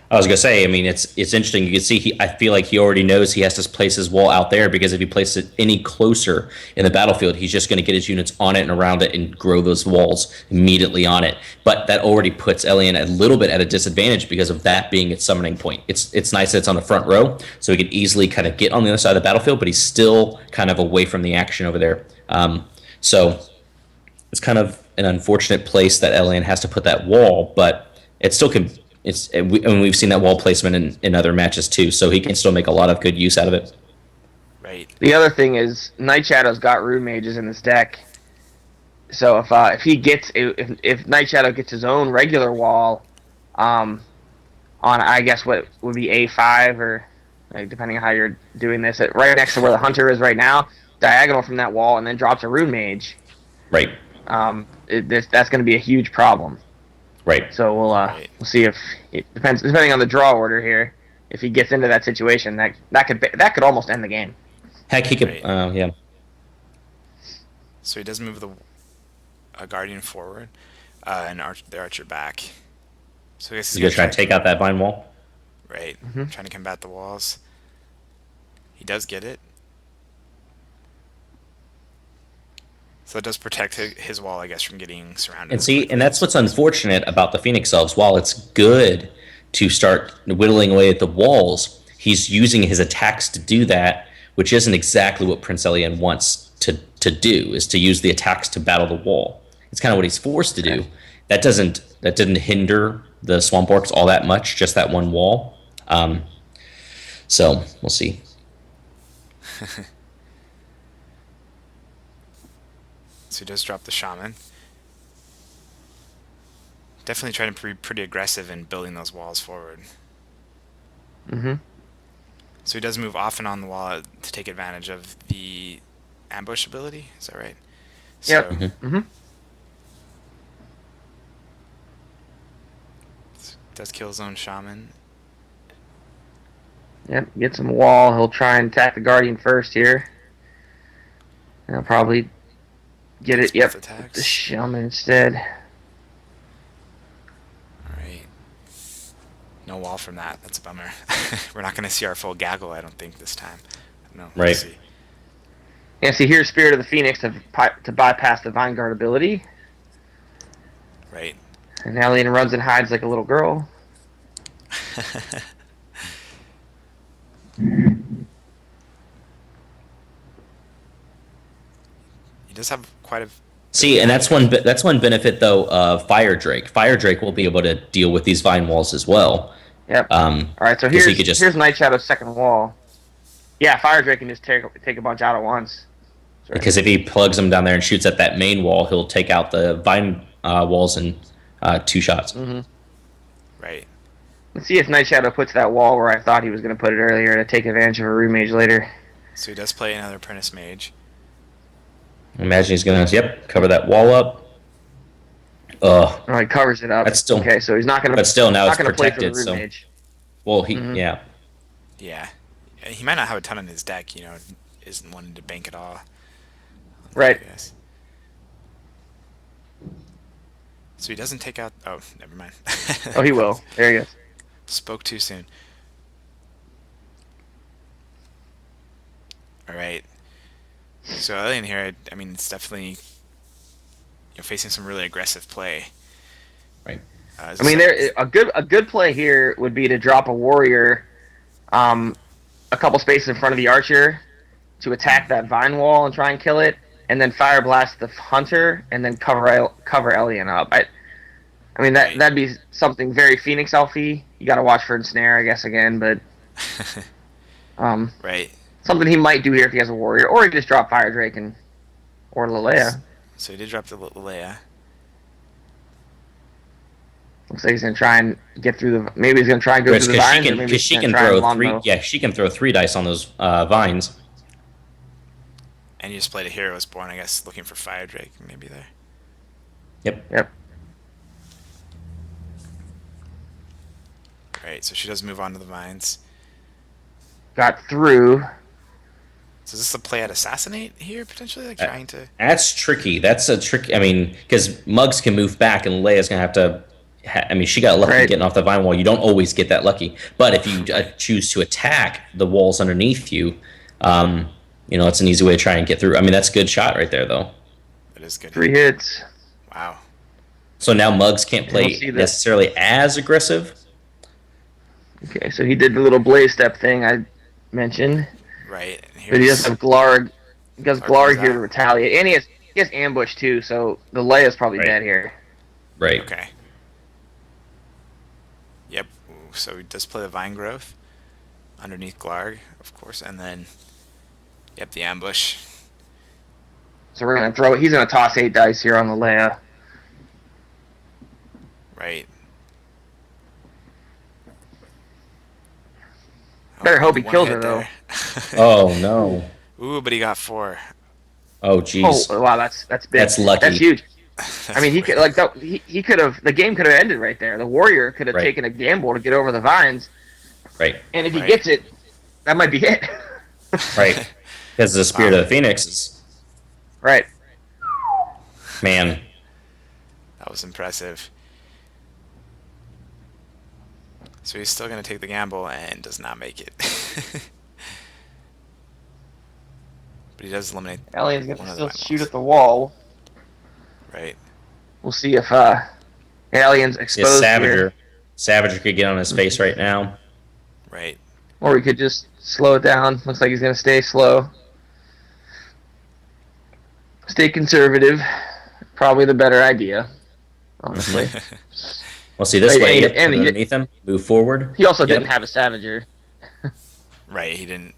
I was gonna say, I mean, it's interesting. You can see I feel like he already knows he has to place his wall out there because if he places it any closer in the battlefield, he's just going to get his units on it and around it and grow those walls immediately on it. But that already puts Elian a little bit at a disadvantage because of that being its summoning point. It's nice that it's on the front row, so he can easily kind of get on the other side of the battlefield, but he's still kind of away from the action over there. So it's kind of an unfortunate place that Elian has to put that wall, but it still can. We've seen that wall placement in other matches too, so he can still make a lot of good use out of it. Right. The other thing is Night Shadow's got rune mages in this deck. So if Night Shadow gets his own regular wall, on I guess what would be A5 or depending on how you're doing this, right next to where the hunter is right now, diagonal from that wall, and then drops a rune mage. Right. That's going to be a huge problem. Right. So we'll see if it depends depending on the draw order here. If he gets into that situation, that could almost end the game. Heck, he could. Right. Yeah. So he does move the Guardian forward and the Archer back. So I guess He's gonna try to take out that vine wall. Right. Mm-hmm. Trying to combat the walls. He does get it. So it does protect his wall, I guess, from getting surrounded. And see, and that's what's unfortunate about the Phoenix Elves. While it's good to start whittling away at the walls, he's using his attacks to do that, which isn't exactly what Prince Elian wants to do, is to use the attacks to battle the wall. It's kind of what he's forced to do. That didn't hinder the Swamp Orcs all that much, just that one wall. So we'll see. So he does drop the Shaman. Definitely trying to be pretty aggressive in building those walls forward. Mm-hmm. So he does move off and on the wall to take advantage of the ambush ability. Is that right? Yep. So, Mm-hmm. does kill his own Shaman. Yep. Gets him a wall. He'll try and attack the Guardian first here. And he'll probably get it. Yep. Attacks. The Shaman instead. Alright. No wall from that. That's a bummer. We're not going to see our full gaggle, I don't think, this time. No. Right. We'll see. Yeah, see here's Spirit of the Phoenix to bypass the Vanguard ability. Right. And Alien runs and hides like a little girl. He does have quite a... See, and that's one benefit though of Fire Drake. Fire Drake will be able to deal with these vine walls as well. Yep. All right, so 'cause he could just- here's Night Shadow's second wall. Yeah, Fire Drake can just take a bunch out at once. Sorry. Because if he plugs them down there and shoots at that main wall, he'll take out the vine walls in 2 shots. Mm-hmm. Right. Let's see if Night Shadow puts that wall where I thought he was going to put it earlier to take advantage of a Rune Mage later. So he does play another Apprentice Mage. Imagine he's gonna cover that wall up. Ugh. Oh, he covers it up. That's still- okay. So he's not going to. But still, now not it's going to play for the protected. Rune So, Mage. well, Mhm. yeah. Yeah. He might not have a ton on his deck, isn't wanting to bank it all. Right. I guess. So he doesn't take out... Oh, never mind. Oh, he will. There he goes. Spoke too soon. Alright. So Alien here, I mean, it's definitely facing some really aggressive play. Right. I mean, a good play here would be to drop a warrior, a couple spaces in front of the archer, to attack that vine wall and try and kill it, and then fire blast the hunter, and then cover Elian up. I mean that'd be something very Phoenix Elfy. You got to watch for ensnare, I guess, again, but Right. something he might do here if he has a warrior, or he just drop Fire Drake or Lelea. So he did drop the Leia. Looks like he's gonna try and get through the. Maybe he's gonna try and go Chris, through the vines, or maybe because he's she gonna can try and throw three. longbow. Yeah, she can throw 3 dice on those vines. And you just played a hero was born, I guess, looking for Fire Drake maybe there. Yep. Yep. Right, so she does move on to the vines. Got through. So is this the play at Assassinate here, potentially? Like Uh, trying to... That's tricky. That's a trick. I mean, because Mugs can move back, and Leia's gonna have to. I mean, she got lucky Right. getting off the vine wall. You don't always get that lucky, but if you choose to attack the walls underneath you, um, it's an easy way to try and get through. I mean, that's a good shot right there, though. That is good. 3 hits. Wow. So now Mugs can't And we'll play see the. necessarily as aggressive. Okay, so he did the little blaze step thing I mentioned, Right, and but he does here's... have Glarg. He has Clark comes Glarg here to out. retaliate, and he has ambush too. So the Leia's probably Right. dead here. Right. Okay. Yep, ooh, so he does play the Vine Growth underneath Glarg, of course, and then... Yep, the ambush. So we're gonna throw. He's gonna toss 8 dice here on the Leia. Right. Better hope only he one kills hit her, though. there. Oh no. Ooh, but he got 4. Oh Oh jeez. wow, that's big. That's lucky. That's huge. That's I mean, he way- could he could have the game could have ended right there. The warrior could have Right. taken a gamble to get over the vines, Right. and if he Right. gets it, that might be it. Right. Because the Spirit of the Phoenix is, Right. man. That was impressive. So he's still going to take the gamble and does not make it. But he does eliminate Alien's one gonna of the still vine shoot walls. at the wall. Right. We'll see if Alien's Yes, exposed here, Savager could get on his face right now. Right. or we could just slow it down. Looks like he's gonna stay slow. Stay conservative. Probably the better idea, honestly. Well, see this Right, way. and- Yep, and he- underneath him. Move forward. He also Yep. didn't have a Savager. Right, he didn't.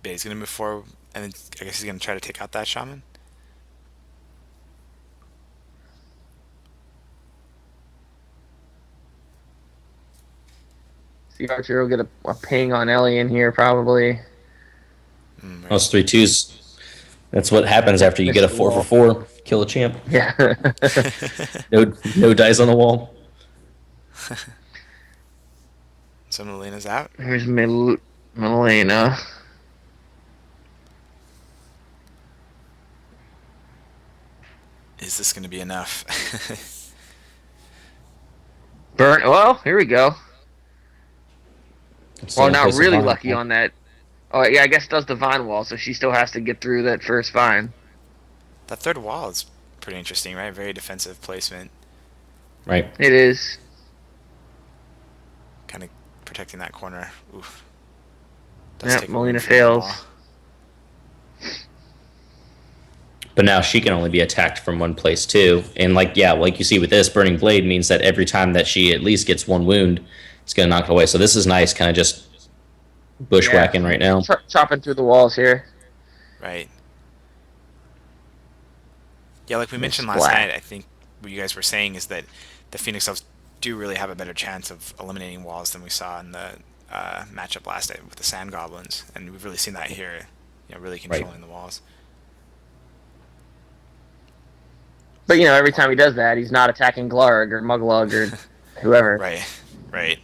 But he's going to move forward, and then I guess he's going to try to take out that shaman. The Archer will get a ping on Alien here, probably. Right. Those 3-2s. That's what happens after you get a 4 for 4. Kill a champ. Yeah. No dice on the wall. So Melina's out. Here's Melina. Is this going to be enough? Burn. Well, here we go. Still Well, in not place of really Vine. lucky on that. Oh, yeah, I guess it does the vine wall, so she still has to get through that first vine. That third wall is pretty interesting, right? Very defensive placement. Right. It is. Kind of protecting that corner. Oof. Yep, take Melina away from the fails. wall. But now she can only be attacked from one place too. And like you see with this, Burning Blade means that every time that she at least gets one wound, it's gonna knock it away. So this is nice, kind of just bushwhacking right now. Chopping through the walls here. Right. Yeah, like we mentioned Splat. last night, I think what you guys were saying is that the Phoenix Elves do really have a better chance of eliminating walls than we saw in the matchup last night with the Sand Goblins, and we've really seen that here. Really controlling the walls. But, every time he does that, he's not attacking Glarg or Muglug or whoever. Right. Right.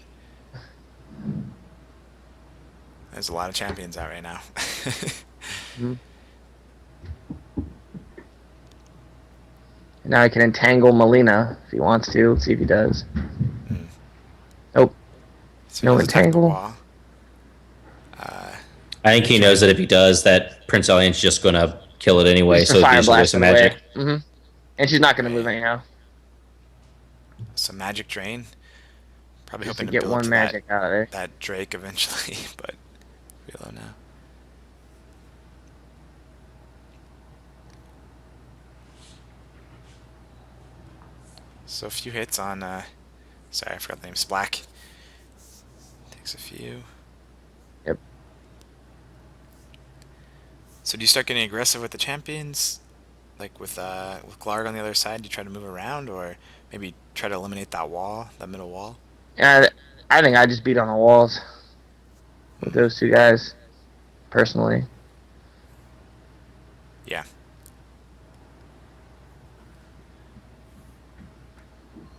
There's a lot of champions out right now. Now he can entangle Melina if he wants to. Let's see if he does. Nope. So No he does attack the entangle. wall. I think he knows that if he does, that Prince Alien's just gonna kill it anyway. Just So fire he's a waste blast of it away. magic. Mm-hmm. And she's not going to Right. move anyhow. Some magic drain. Probably Just hoping to to get build one to magic out of there. that Drake eventually, but reload now. So a few hits on, sorry, I forgot the name, Splack. Takes a few. Yep. So do you start getting aggressive with the champions Like with Glarg on the other side, do you try to move around or maybe try to eliminate that wall, that middle wall? Yeah, I think I just beat on the walls with Hmm. those two guys personally. Yeah.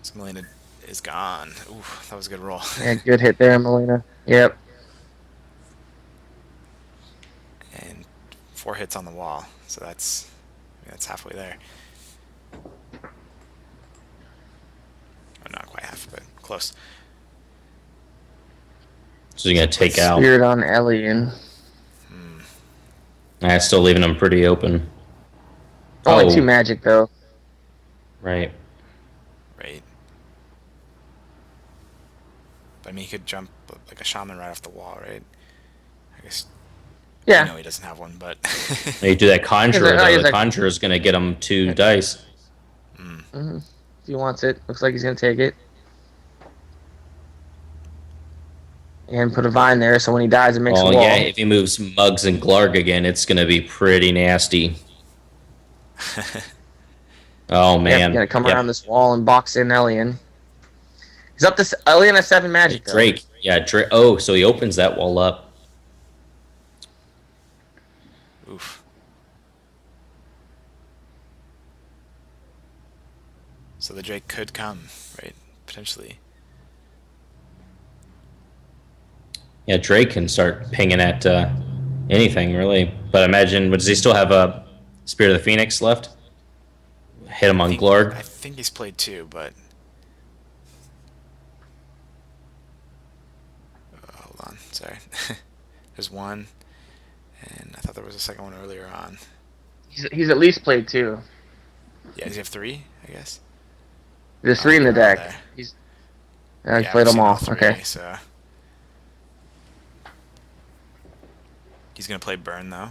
So Melina is gone. Ooh, that was a good roll. Yeah, good hit there, Molina. Yep. And 4 hits on the wall. So that's halfway there. Well, not quite half, but close. So you're So gonna take plays. out. Spirit on Elian. Hmm. Still leaving him pretty open. Only two Oh, magic though. right. Right. But I mean, he could jump like a shaman right off the wall, right? I guess we Yeah. know he doesn't have one, but Now you do that He's conjurer a, oh, though. he's The a, conjurer is gonna get him two yeah. dice. Mm, if he wants it, looks like he's gonna take it and put a vine there. So when he dies, it makes a Well, yeah. wall. If he moves Muggs and Glarg again, it's gonna be pretty nasty. Oh Yep, man. gonna come around Yep. this wall and box in Elian. He's up to Elian has 7 magic though. Drake. Yeah. Drake. Oh, so he opens that wall up. oof. So the Drake could come, right? Potentially. Yeah. Drake can start pinging at anything really. But imagine, does he still have a Spirit of the Phoenix left? Hit him on I Glarg. think he's played two, but hold on. Sorry. There's one, and I thought there was a second one earlier on. He's at least played 2. Yeah, does he have three? I guess. There's Oh, 3 maybe in the they're all deck. there. He's Yeah, played we've them seen all all. Okay. three. So he's gonna play Burn though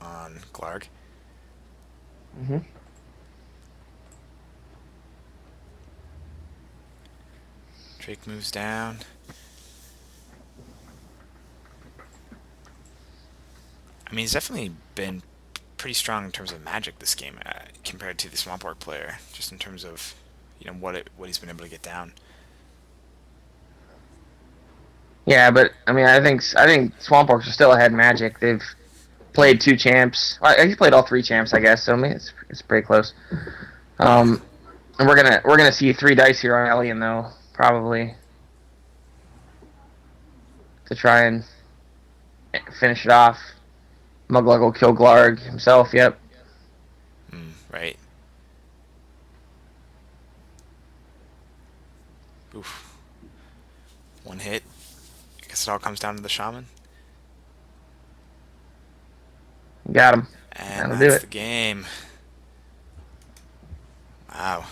on Glarg. hmm Drake moves down. I mean, he's definitely been pretty strong in terms of magic this game compared to the Swamp Orc player, just in terms of what he's been able to get down. Yeah, but I mean, I think Swamp Orcs are still ahead in Magic. They've played 2 champs. Well, he's played all 3 champs, I guess. So I mean, it's pretty close. Yeah, Um, and we're gonna see 3 dice here on Elian though, probably to try and finish it off. Muglug will kill Glarg himself. Yep. right. Oof. 1 hit. I guess it all comes down to the shaman, Got him. and That'll do that's it. the game. Wow.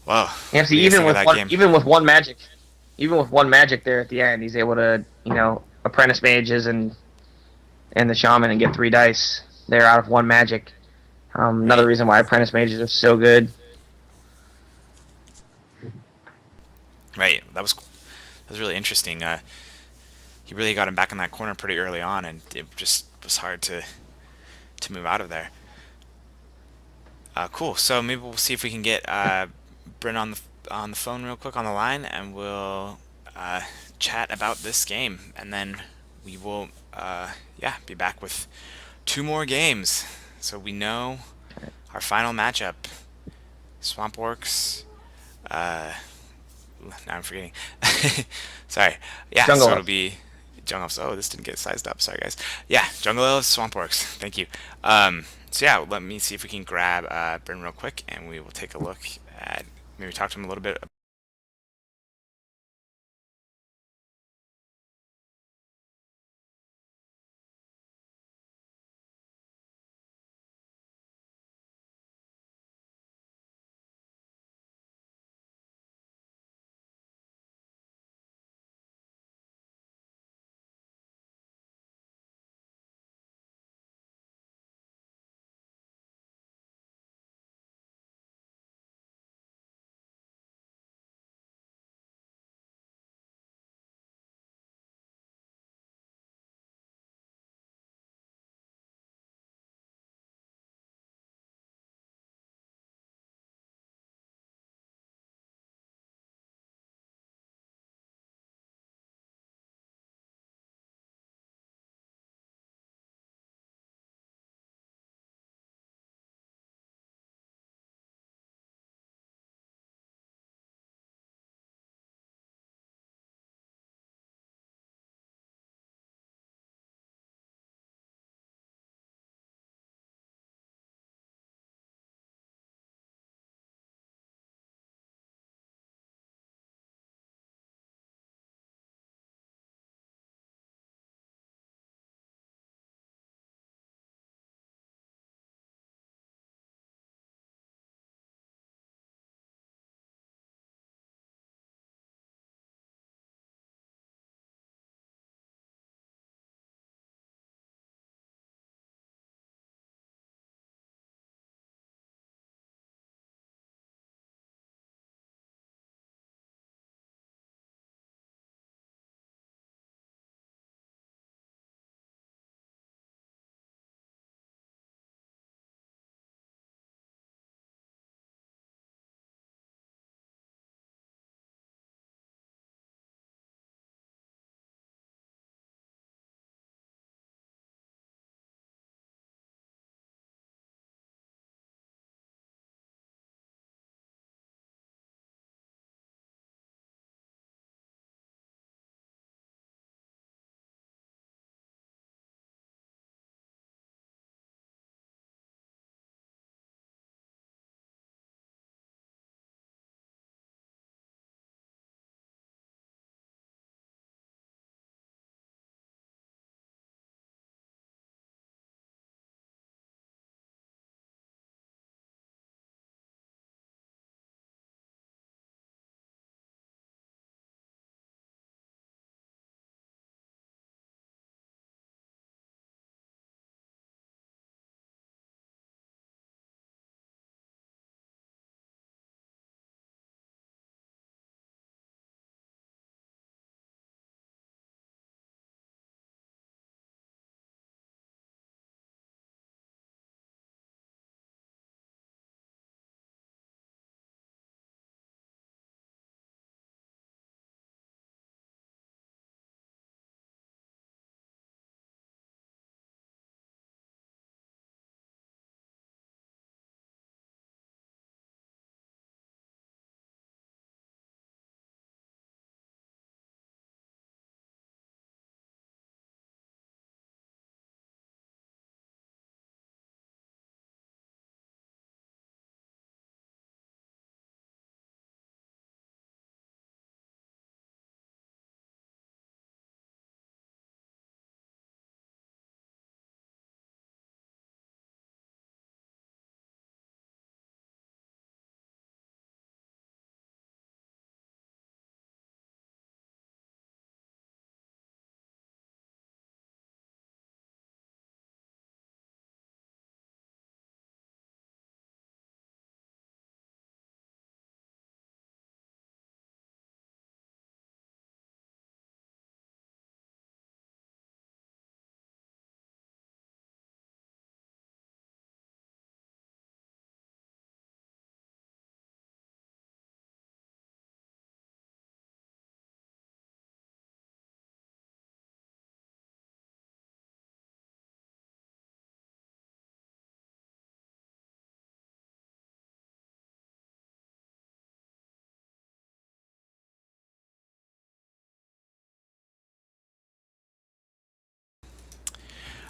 Well, Yeah. what do See, you guys think of that game? even with one magic there at the end, he's able to apprentice mages and the shaman and get 3 dice there out of one magic. Another Right. reason why apprentice mages are so good. Right. That was really interesting. He really got him back in that corner pretty early on, and it just was hard to move out of there. Cool. So maybe we'll see if we can get Bryn on the phone real quick on the line, and we'll uh, chat about this game, and then we will yeah, be back with 2 more games. So we know our final matchup: Swamp Orcs. Uh, now I'm forgetting. Sorry. Yeah. Jungle So it'll Elves. be Jungle Elves. Oh, this didn't get sized up. Sorry, guys. Yeah, Jungle Elves, Swamp Orcs. Thank you. So yeah, let me see if we can grab Bryn real quick, and we will take a look at maybe talk to him a little bit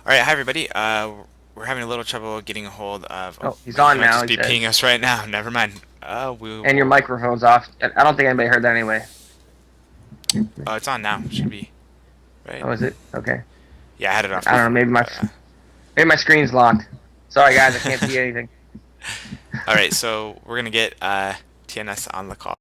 All right, hi everybody. We're having a little trouble getting a hold of. Oh, Oh, he's he on might now. just He be pinging says, us right now. Never mind. We and your will. microphone's off. I don't think anybody heard that anyway. Oh, it's on now. Should be right. Oh, is it? Okay. Yeah, I had it off I don't know. before. But Maybe my screen's locked. Sorry, guys. I can't see anything. all right, so we're gonna get TNS on the call.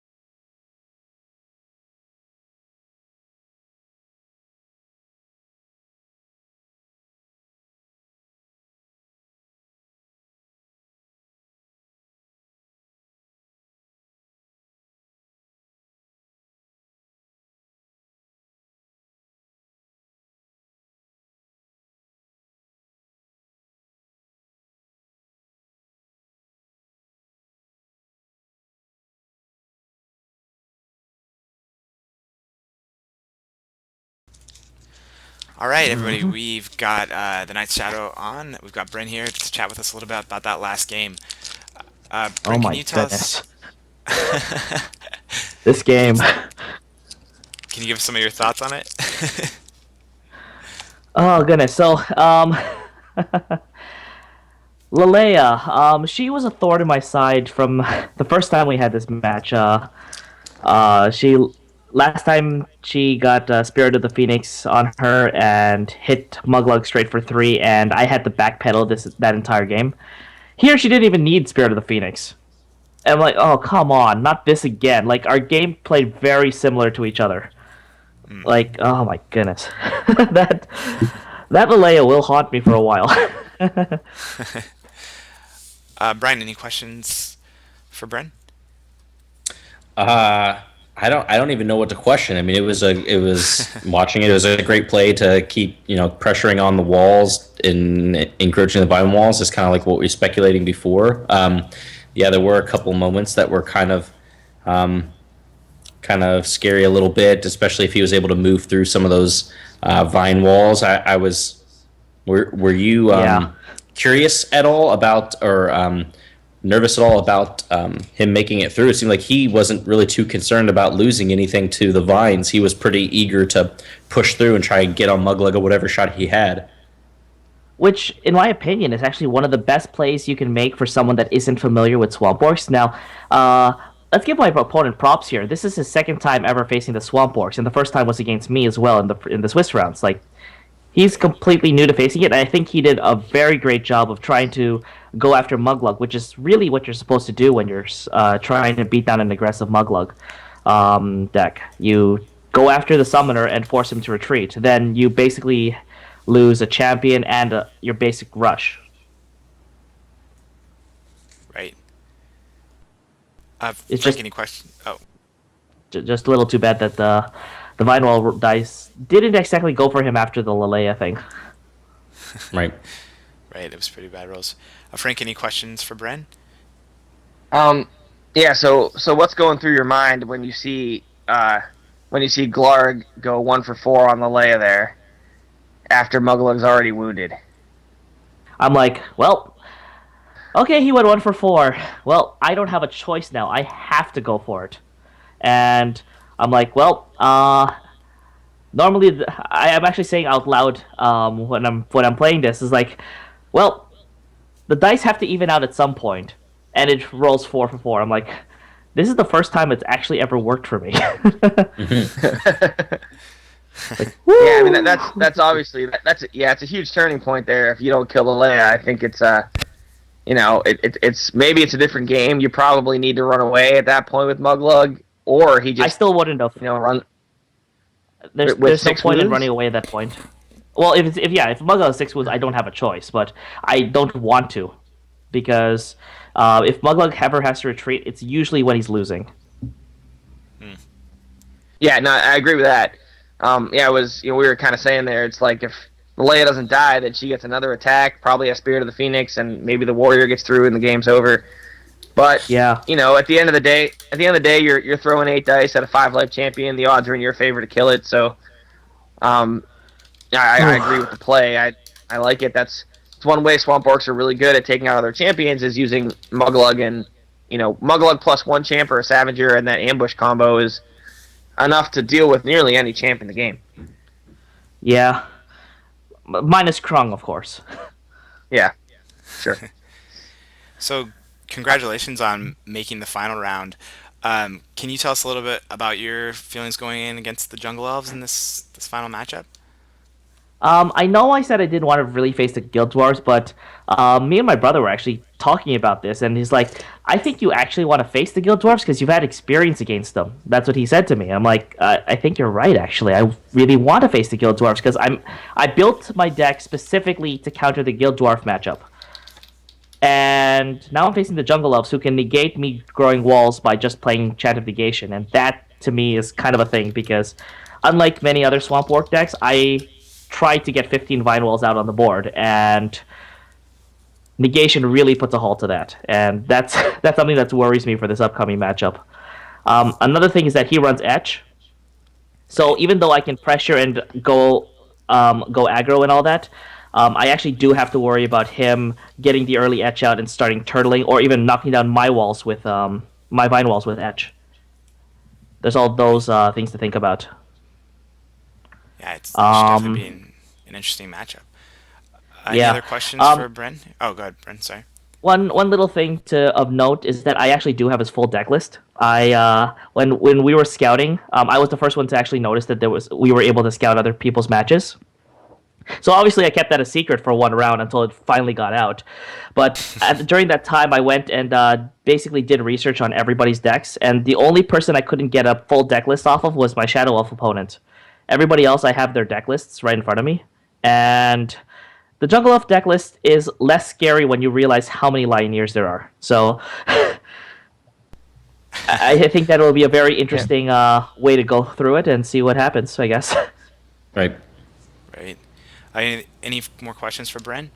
All right, everybody. We've got the Night Shadow on. We've got Bryn here to chat with us a little bit about that last game. Oh Bryn, can my you tell us? goodness. This game. Can you give us some of your thoughts on it? Oh goodness. So, Lalea, she was a thorn in my side from the first time we had this match. She last time she got Spirit of the Phoenix on her and hit Muglug straight for three, and I had to backpedal that entire game. Here, she didn't even need Spirit of the Phoenix. And I'm like, oh come on, not this again. Like our game played very similar to each other. Like, oh my goodness, that Lalea will haunt me for a while. Brian, any questions for Bryn? I don't even know what to question. I mean, it was watching it. It was a great play to keep pressuring on the walls and encroaching the vine walls. Is kind of like what we were speculating before. Yeah, there were a couple moments that were kind of scary a little bit, especially if he was able to move through some of those vine walls. I was. Were you Yeah. curious at all about or nervous at all about him making it through? It seemed like he wasn't really too concerned about losing anything to the vines. He was pretty eager to push through and try and get on Muglug or whatever shot he had. Which, in my opinion, is actually one of the best plays you can make for someone that isn't familiar with Swamp Orcs. Now, let's give my opponent props here. This is his second time ever facing the Swamp Orcs, and the first time was against me as well in the Swiss rounds. Like, he's completely new to facing it, and I think he did a very great job of trying to go after Muglug, which is really what you're supposed to do when you're trying to beat down an aggressive Muglug deck. You go after the summoner and force him to retreat. Then you basically lose a champion and your basic rush. Right. It's Frank, just any questions? Oh, just a little too bad that the Vinewall dice didn't exactly go for him after the Lalea thing. Right. right. It was pretty bad rolls. Frank, any questions for Bryn? Yeah. So what's going through your mind when you see Glarg go 1 for 4 on the Leia there after Muglug's already wounded? I'm like, well, okay, he went 1 for 4. Well, I don't have a choice now. I have to go for it. And I'm like, well, normally I am actually saying out loud when I'm playing this is like, well, the dice have to even out at some point, and it rolls 4 for 4. I'm like, this is the first time it's actually ever worked for me. Like, Yeah, I mean that's obviously it's a huge turning point there. If you don't kill the Leia, I think it's it's maybe it's a different game. You probably need to run away at that point with Muglug, or he I just still wouldn't have. run There's with no six point in wounds. running away at that point. Well, if Muggle has 6 wounds, I don't have a choice, but I don't want to, because if Muglug ever has to retreat, it's usually when he's losing. Yeah, no, I agree with that. Yeah, it was we were kind of saying there. It's like if Leia doesn't die, then she gets another attack, probably a Spirit of the Phoenix, and maybe the Warrior gets through and the game's over. But Yeah, at the end of the day, you're throwing 8 dice at a 5 life champion. The odds are in your favor to kill it. So, I agree with the play. I like it. It's one way Swamp Orcs are really good at taking out other champions is using Muglug and Muglug plus 1 champ or a Savager, and that ambush combo is enough to deal with nearly any champ in the game. yeah. minus Krung, of course. Yeah, sure. So, congratulations on making the final round. Can you tell us a little bit about your feelings going in against the Jungle Elves in this final matchup? I know I said I didn't want to really face the Guild Dwarves, but me and my brother were actually talking about this, and he's like, "I think you actually want to face the Guild Dwarves because you've had experience against them." That's what he said to me. I'm like, I think you're right. Actually, I really want to face the Guild Dwarves because I built my deck specifically to counter the Guild Dwarf matchup, and now I'm facing the Jungle Elves who can negate me growing walls by just playing Chant of Negation, and that to me is kind of a thing because unlike many other Swamp Orc decks, I tried to get 15 Vine Walls out on the board, and Negation really puts a halt to that, and that's that's something that worries me for this upcoming matchup. Another thing is that he runs Etch, so even though I can pressure and go aggro and all that, I actually do have to worry about him getting the early Etch out and starting turtling, or even knocking down my walls with my Vine Walls with Etch. There's all those things to think about. Yeah, it should definitely be Um, an interesting matchup. Any yeah. other questions Um, for Bren? Oh, go ahead, Bren. Sorry. one little thing to of note is that I actually do have his full deck list. I when we were scouting, I was the first one to actually notice that we were able to scout other people's matches. So obviously I kept that a secret for one round until it finally got out. But during that time, I went and basically did research on everybody's decks, and the only person I couldn't get a full deck list off of was my Shadow Elf opponent. Everybody else, I have their deck lists right in front of me, and the Jungle Elf deck list is less scary when you realize how many Lioneers there are. So I think that will be a very Yeah. interesting way to go through it and see what happens, I guess. Right. Right. Any more questions for Bren?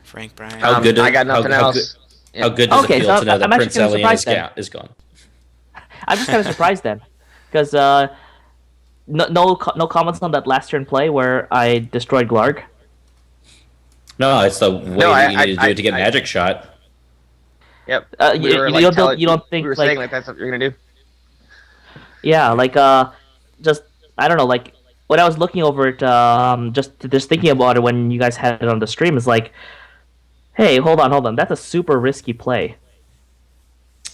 Frank, Brian? How good? I got How, nothing how good? else. How Yeah. good does it Okay, feel so to know I'm that actually Prince kind of Elian surprised then. is gone? I'm just kind of surprised then, because no comments on that last turn play where I destroyed Glarg. No, it's the No, way that you need to do it to get Magic Shot. Yep. We You, were you like don't you don't we think were like saying like that's what you're gonna do. yeah like just I don't know like when I was looking over it just thinking about it when you guys had it on the stream is like, hey, hold on, that's a super risky play.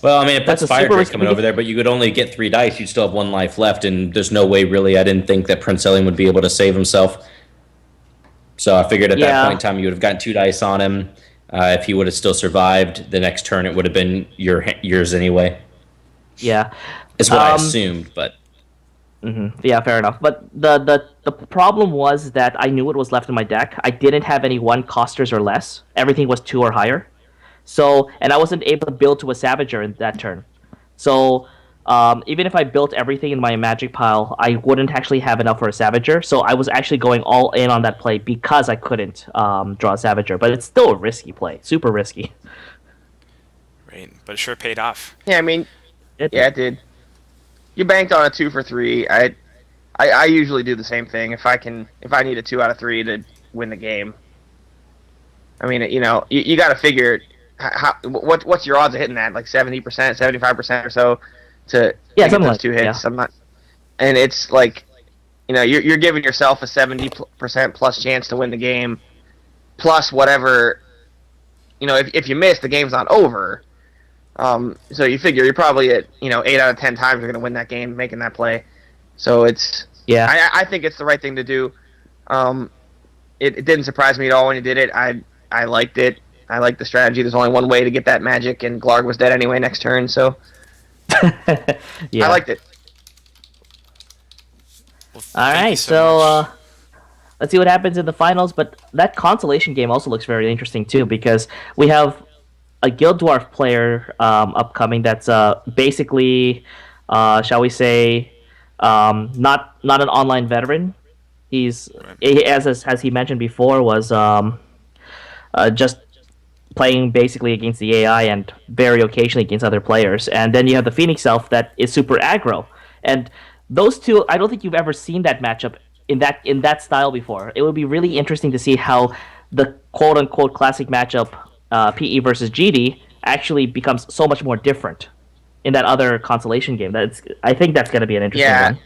Well, I mean, it That's puts a Fire super Drake risky coming over there, but you could only get 3 dice. You'd still have 1 life left, and there's no way, really. I didn't think that Prince Elian would be able to save himself. So I figured at that point in Yeah, time, you would have gotten 2 dice on him. If he would have still survived the next turn, it would have been yours anyway. yeah. Is what I Um, assumed, but Yeah, fair enough. But the problem was that I knew it was left in my deck. I didn't have any one costers or less. Everything was two or higher. So, and I wasn't able to build to a Savager in that turn. So, even if I built everything in my Magic pile, I wouldn't actually have enough for a Savager. So I was actually going all in on that play because I couldn't draw a Savager. But it's still a risky play, super risky. Right. But it sure paid off. Yeah, I mean, It, yeah, it did. You banked on a 2 for 3. I usually do the same thing if I need a 2 out of 3 to win the game. I mean, you got to figure what's your odds of hitting that, like 70%, 75% or so yeah, to get something those like two yeah, hits. I'm not, and it's like, you're giving yourself a 70% plus chance to win the game, plus whatever, if you miss, the game's not over. So you figure you're probably at 8 out of 10 times you're going to win that game making that play. So yeah. I think it's the right thing to do. Um, it didn't surprise me at all when you did it. I liked it. I liked the strategy. There's only one way to get that magic, and Glarg was dead anyway next turn, so I Yeah. liked it. Well, All thank you right, so so much. let's see what happens in the finals. But that consolation game also looks very interesting too because we have a Guild Dwarf player upcoming that's basically, shall we say, not an online veteran. Right. As he mentioned before, was just playing basically against the AI and very occasionally against other players. And then you have the Phoenix Elf that is super aggro. And those two, I don't think you've ever seen that matchup in that style before. It would be really interesting to see how the quote unquote classic matchup PE versus GD actually becomes so much more different in that other consolation game. I think that's going to be an interesting Yeah, one.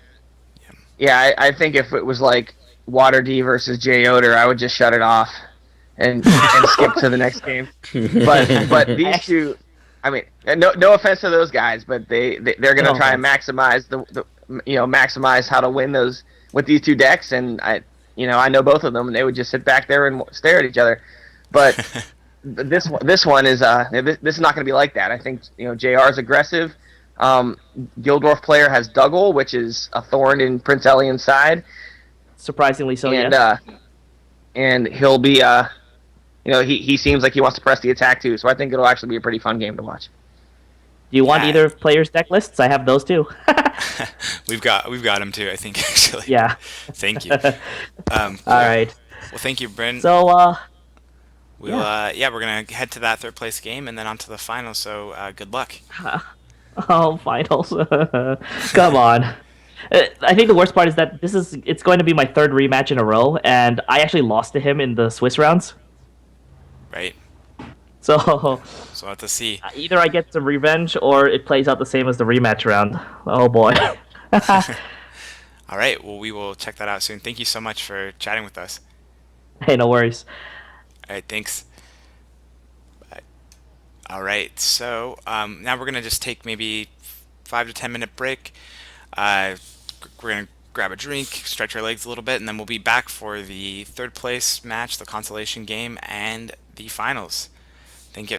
Yeah, I think if it was like Water D versus Jay Oder, I would just shut it off and skip to the next game. But I these actually, two, I mean, no offense to those guys, but they're gonna no try and offense. maximize maximize how to win those with these two decks, and I know both of them, and they would just sit back there and stare at each other. But this one is this is not going to be like that. I think Jr. is aggressive. Gildorf player has Duggle, which is a thorn in Prince Elian's side, Surprisingly so, and yes. he'll be he seems like he wants to press the attack too. So I think it'll actually be a pretty fun game to watch. Do you want Yeah, either player's deck lists? I have those too. we've got him too. I think actually. Yeah. Thank you. All Cool. right. Well, thank you, Bryn. So, We'll yeah. yeah, we're gonna head to that third place game and then on to the final. So good luck. Oh, finals. Come on. I think the worst part is that it's going to be my third rematch in a row, and I actually lost to him in the Swiss rounds. Right. So So we'll have to see. either I get some revenge or it plays out the same as the rematch round. Oh boy. All right. Well, we will check that out soon. Thank you so much for chatting with us. Hey, no worries. All right. Thanks. All right. So now we're gonna just take maybe 5 to 10 minute break. We're gonna grab a drink, stretch our legs a little bit, and then we'll be back for the third place match, the consolation game, and the finals. Thank you.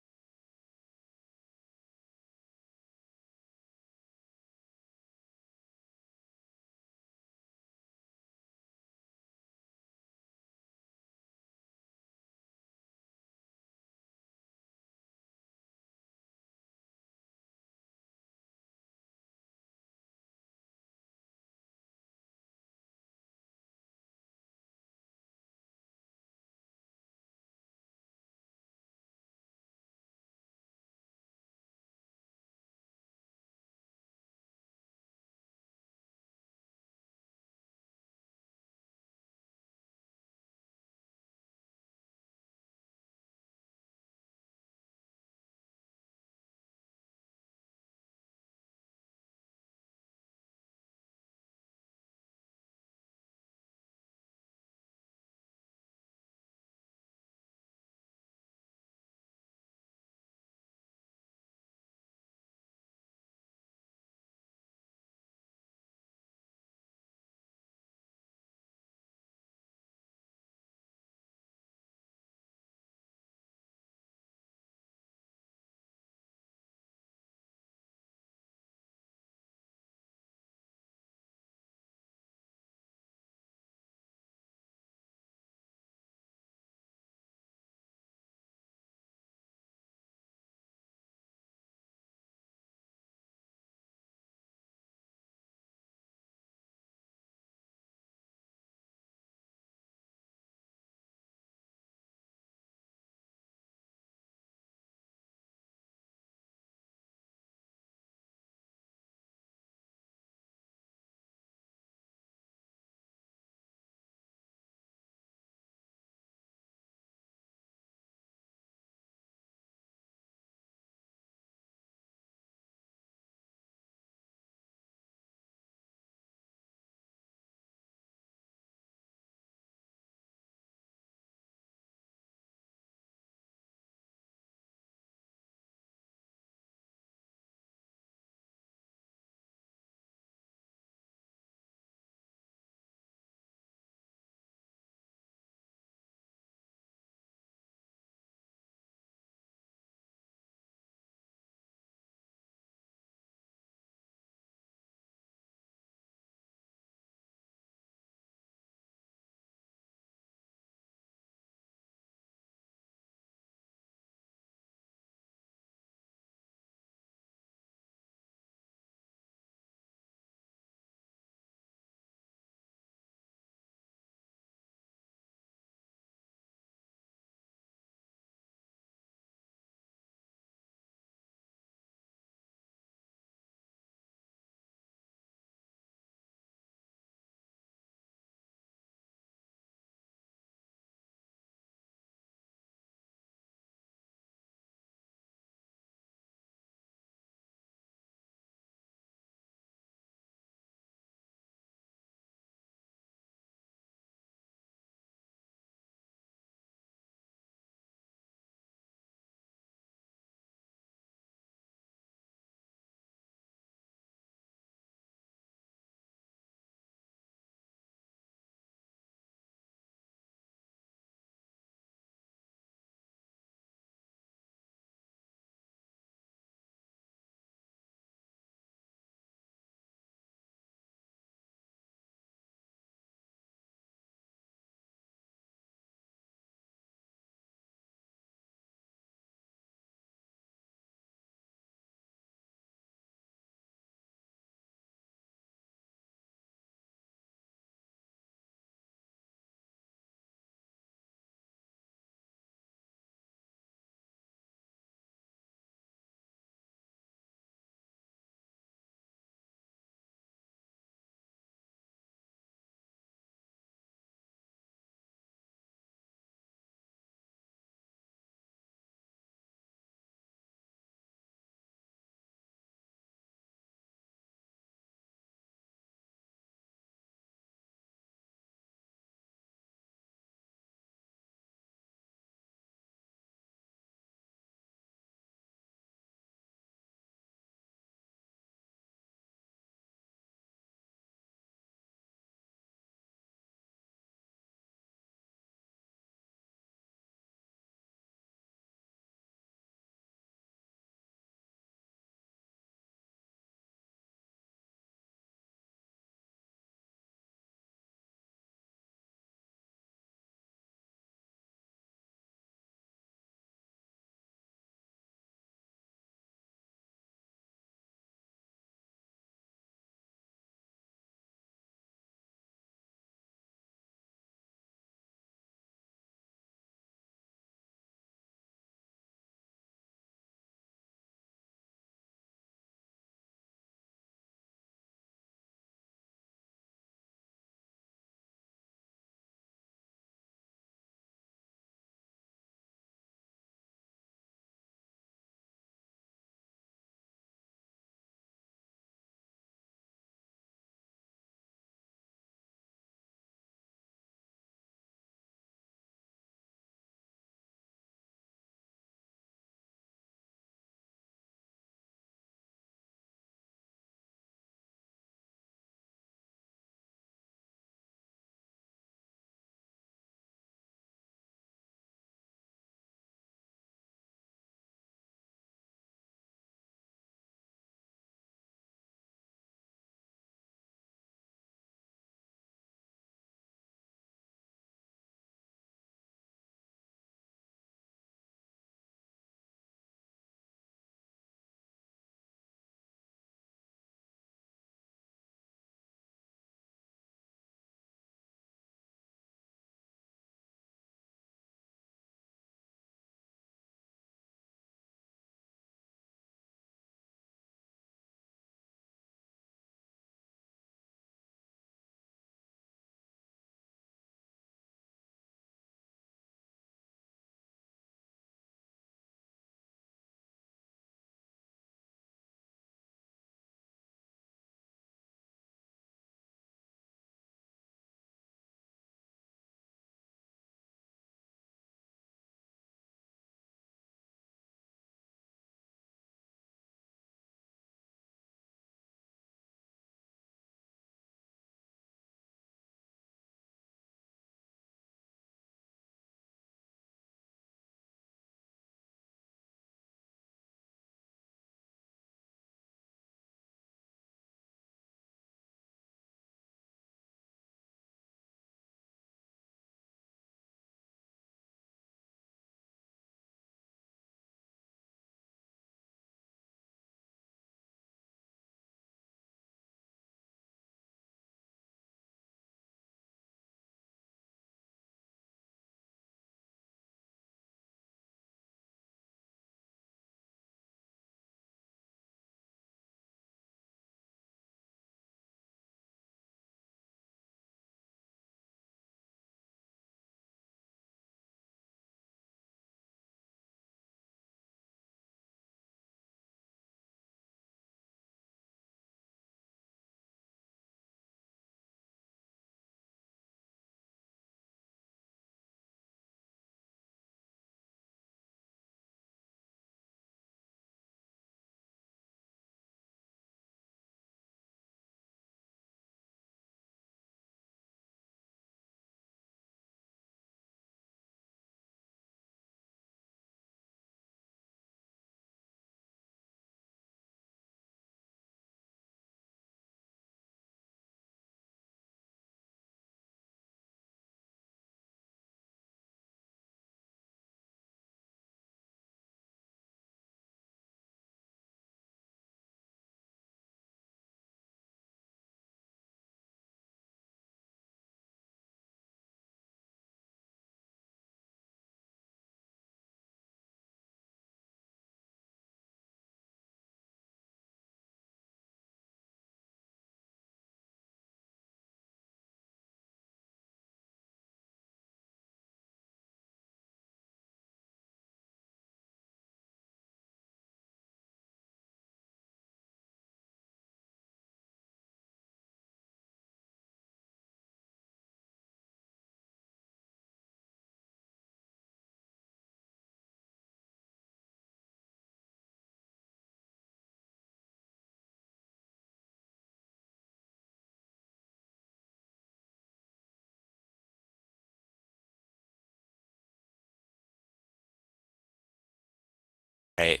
Right.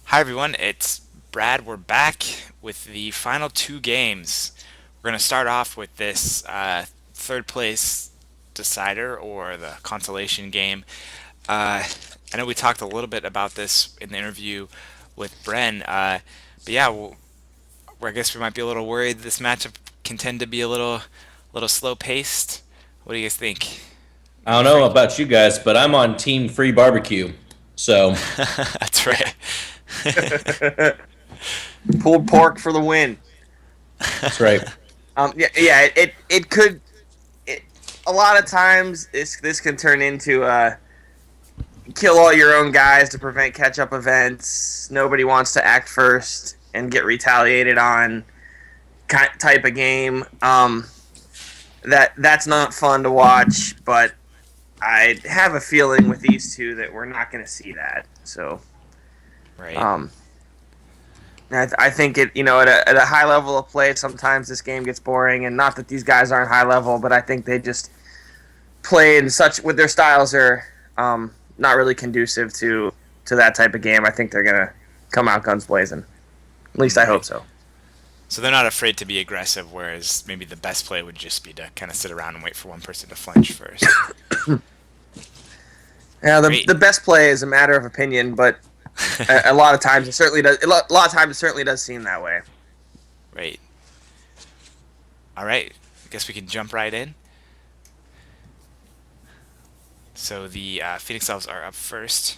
Hi everyone, it's Brad. We're back with the final two games. We're going to start off with this third place decider or the consolation game. I know we talked a little bit about this in the interview with Bren, but yeah, I guess we might be a little worried this matchup can tend to be a little slow paced. What do you guys think? I Maybe don't know free. about you guys, but I'm on team free barbecue. So That's Yeah. right. Pulled pork for the win. that's right. Yeah. It could. It, a lot of times, this can turn into kill all your own guys to prevent catch up events. Nobody wants to act first and get retaliated on type of game. That's not fun to watch, but I have a feeling with these two that we're not going to see that. So, Right. um, I think at a high level of play, sometimes this game gets boring, and not that these guys aren't high level, but I think they just play in such with their styles are not really conducive to that type of game. I think they're gonna come out guns blazing. At least I Right. hope so. So they're not afraid to be aggressive, whereas maybe the best play would just be to kind of sit around and wait for one person to flinch first. Yeah, Great. the best play is a matter of opinion, but a lot of times it certainly does. A lot of times it certainly does seem that way. Right. All right. I guess we can jump right in. So the Phoenix Elves are up first.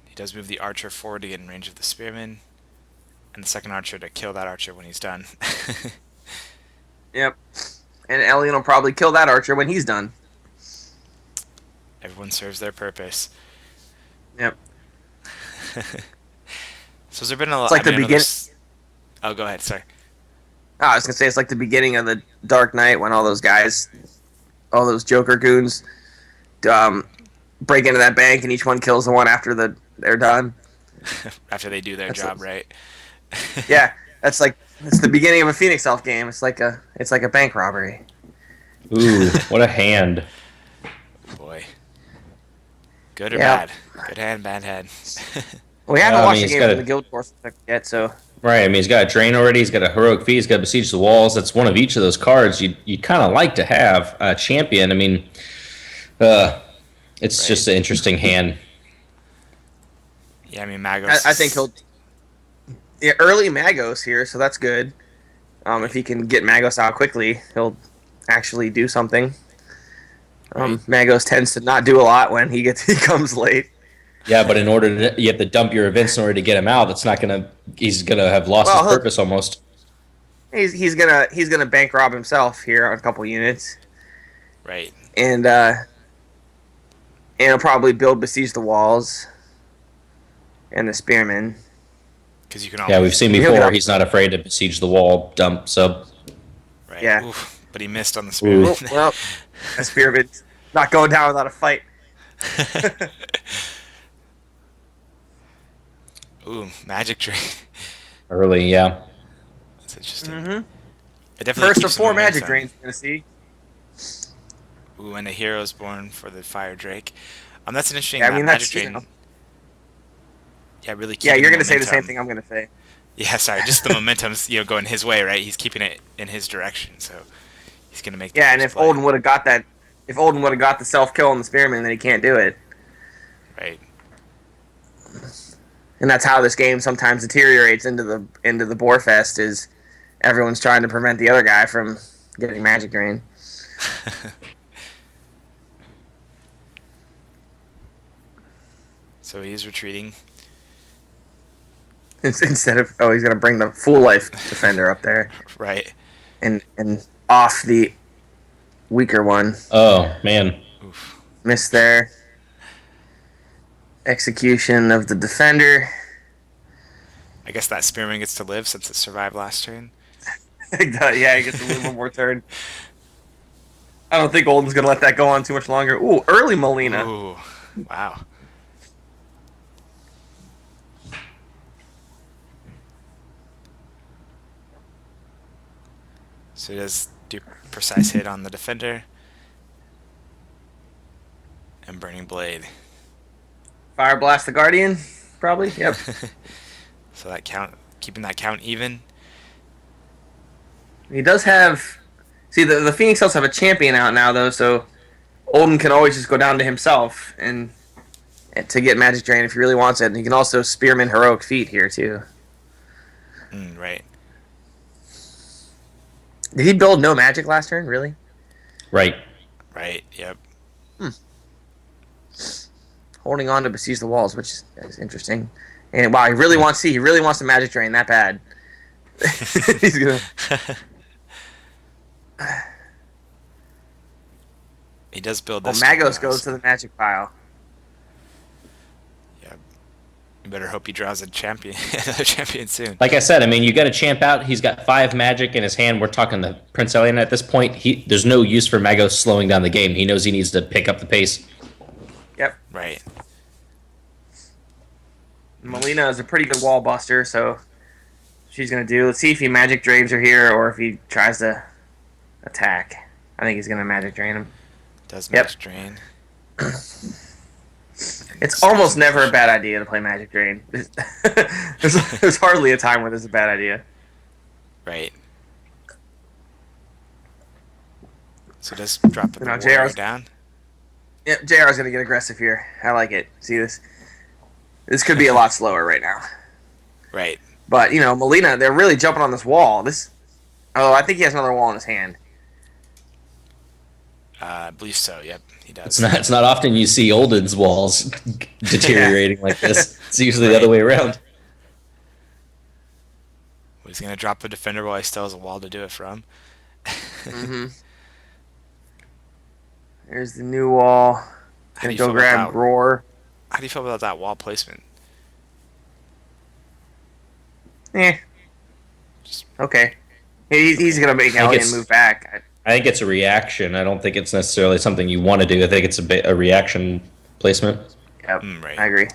He does move the archer forward to get in range of the spearman, and the second archer to kill that archer when he's done. Yep. And Elian will probably kill that archer when he's done. Everyone serves their purpose. Yep. So has there been a It's lot? like I mean, the I know begin. there's. Oh, go ahead. Sorry. Oh, I was gonna say it's like the beginning of the Dark Knight when all those guys, all those Joker goons, um, break into that bank and each one kills the one after they're done. After they do their That's job, right? yeah. That's like it's the beginning of a Phoenix Elf game. It's like a bank robbery. Ooh, what a hand. Boy. Good or Yeah. bad? Good hand, bad hand. We haven't I mean, watched the he's game got from the a Guild Wars yet, so right. I mean, he's got a drain already. He's got a heroic feat. He's got besiege the walls. That's one of each of those cards you kind of like to have. Champion. I mean, uh, it's Right. just an interesting hand. Yeah, I mean, Magos I think is. he'll early Magos here, so that's good. If Right. he can get Magos out quickly, he'll actually do something. Right. Magos tends to not do a lot when he comes late. Yeah, but in order to, you have to dump your events in order to get him out. That's not gonna. He's gonna have lost his Well, purpose almost. he's gonna bank rob himself here on a couple units, Right. and he'll probably build besiege the walls and the spearmen. Because you can Yeah, we've always. seen He'll get before. out. He's not afraid to besiege the wall, dump sub. Right. Yeah. Oof. But he missed on the Ooh. spearman. Well, a spearman's not going down without a fight. Ooh, magic drain. Early, yeah. That's interesting. Mm-hmm. It definitely First of keeps the 4 magic momentum. drains we're gonna see. Ooh, and a hero's born for the fire drake. That's an interesting Yeah, I mean magic that's drain. Yeah, really yeah, keeping you're the gonna say the same momentum. thing I'm gonna say. Yeah, sorry, just the momentum's going his way, right? He's keeping it in his direction, so he's gonna make the Yeah, and first if play. Olden would have got that, if Olden would have got the self kill on the spearman, then he can't do it. Right. And that's how this game sometimes deteriorates into the boar fest is everyone's trying to prevent the other guy from getting magic drain. So he's retreating. Instead of he's gonna bring the full life defender up there Right. and off the weaker one. Oh man. Oof. Missed there. Execution of the defender. I guess that spearman gets to live since it survived last turn. Yeah, he gets a little more turn. I don't think Olden's gonna let that go on too much longer. Ooh, early Molina. Ooh. Wow. So he does do precise hit on the defender. And Burning Blade. Fire Blast the Guardian, probably. Yep. So that count, keeping that count even. He does have. See, the Phoenix Elves have a champion out now, though, so Olden can always just go down to himself and to get Magic Drain if he really wants it. And he can also Spearman Heroic Feat here, too. Right. Did he build no magic last turn, really? Right. Right, yep. Holding on to besiege the walls, which is interesting. And wow, he really wants to Magic Drain that bad. He's gonna. He does build Well, this. Magos goes to the magic pile. Yeah. You better hope he draws a champion, another champion soon. Like I said, I mean, you got to champ out. He's got 5 magic in his hand. We're talking the Prince Alien at this point. There's no use for Magos slowing down the game. He knows he needs to pick up the pace. Yep. Right. Melina is a pretty good wall buster, so she's gonna do. Let's see if he Magic Drains her here or if he tries to attack. I think he's gonna Magic Drain him. Does Yep. Max Drain. It's almost never a bad idea to play Magic Drain. There's hardly a time where this is a bad idea. Right. So just drop the No, warrior JR's down. Yep, JR is gonna get aggressive here. I like it. See this? This could be a lot slower right now. Right. But Melina, they're really jumping on this wall. Oh, I think he has another wall in his hand. I believe so. Yep, he does. It's not often you see Olden's walls deteriorating like this. It's usually the other way around. He's gonna drop a defender while he still has a wall to do it from. Mm-hmm. There's the new wall. How do Gonna you go feel grab about Roar. How do you feel about that wall placement? Okay. He's gonna make Alien move back. I think it's a reaction. I don't think it's necessarily something you want to do. I think it's a reaction placement. Yep, Right. I agree.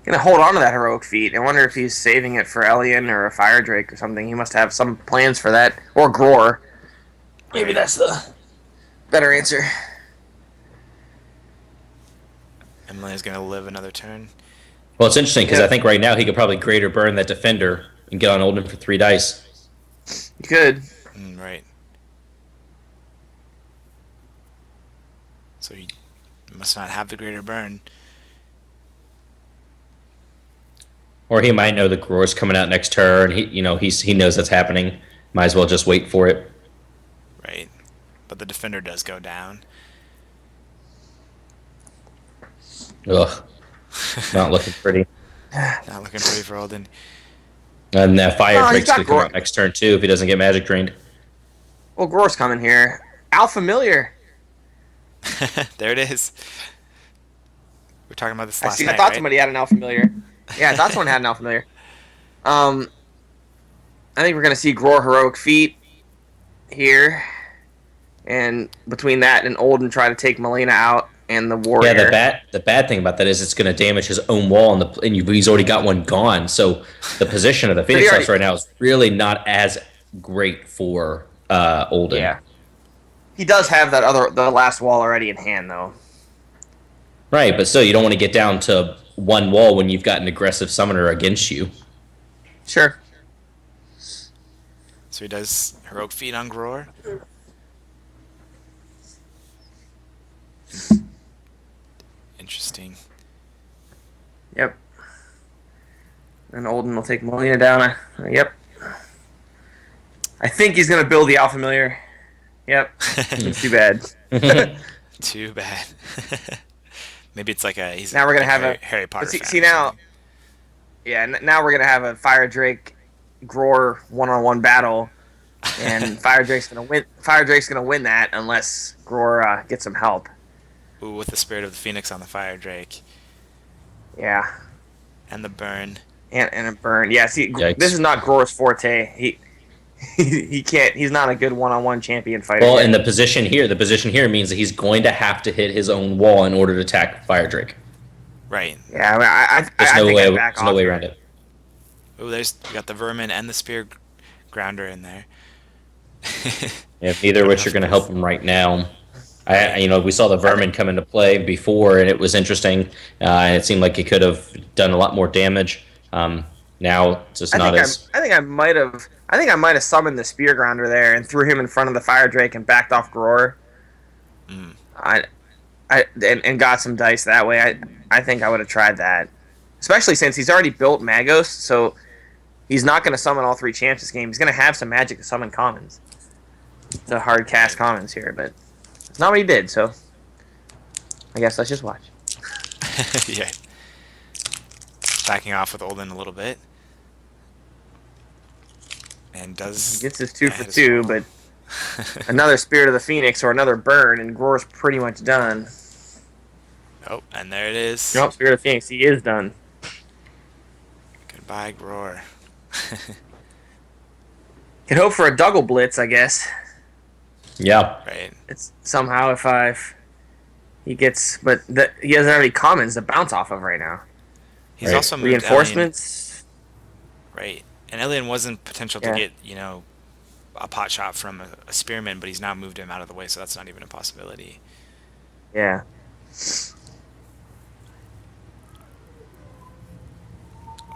Gonna hold on to that heroic feat. I wonder if he's saving it for Elian or a Fire Drake or something. He must have some plans for that, or Gror. Maybe that's the better answer. Emily's gonna live another turn. Well, it's interesting because Yeah. I think right now he could probably greater burn that defender and get on Olden for 3 dice. You could. Right. So he must not have the greater burn. Or he might know the Gror's coming out next turn. He knows that's happening. Might as well just wait for it. Right. But the defender does go down. Ugh, not looking pretty. Not looking pretty for Olden. And that Fire he's Drake's got gonna come Gror. out next turn too if he doesn't get magic drained. Well, Gror's coming here. Alfamiliar. There it is. We were talking about this last I night, thought right? somebody had an Alfamiliar. Yeah, I thought someone had an Alfamiliar. I think we're gonna see Gror heroic feat here, and between that and Olden try to take Melina out and the warrior. Yeah, the bad thing about that is it's going to damage his own wall, he's already got one gone. So the position of the Phoenix Elves right now is really not as great for Olden. Yeah. He does have the last wall already in hand, though. Right, but still, you don't want to get down to one wall when you've got an aggressive summoner against you. Sure. So he does heroic feat on Gror. Interesting. Yep. And Olden will take Melina down. Yep. I think he's gonna build the Alfamiliar. Yep. It's too bad. Too bad. Maybe it's like he's Now we're gonna have Harry Potter. See, fan see or now. something. Yeah. Now we're gonna have a Fire Drake, Gror one-on-one battle, and Fire Drake's gonna win. Fire Drake's gonna win that unless Gror gets some help. Ooh, with the Spirit of the Phoenix on the Fire Drake Yeah. and the burn. And a burn. Yeah. See, Yikes. this is not Gror's forte. He can't. He's not a good one-on-one champion fighter. Well, and the position here means that he's going to have to hit his own wall in order to attack Fire Drake. Right. Yeah, I mean, There's I no think way. I'd back There's no off way here. around it. Ooh, we got the Vermin and the Spear Grounder in there. Yeah, neither of which are going to help him right now. We saw the vermin come into play before, and it was interesting, and it seemed like it could have done a lot more damage. Now it's just not as I think I might have summoned the spear grounder there and threw him in front of the fire drake and backed off Gror. Mm. And got some dice that way. I think I would have tried that, especially since he's already built Magos, so he's not going to summon all 3 champs this game. He's going to have some magic to summon commons, the hard cast commons here, but it's not what he did. So I guess let's just watch. Yeah. Backing off with Olden a little bit. And does... He gets his 2 for 2, but another Spirit of the Phoenix or another burn, and Gror's pretty much done. Oh, and there it is. Nope, Spirit of the Phoenix, he is done. Goodbye, Gror. Can hope for a Double Blitz, I guess. yeah. Right. It's somehow if he gets, but he doesn't have any commons to bounce off of right now. He's Right. also moved Reinforcements. Elian, right. And Elian wasn't potential to get, a pot shot from a spearman, but he's now moved him out of the way, so that's not even a possibility. Yeah.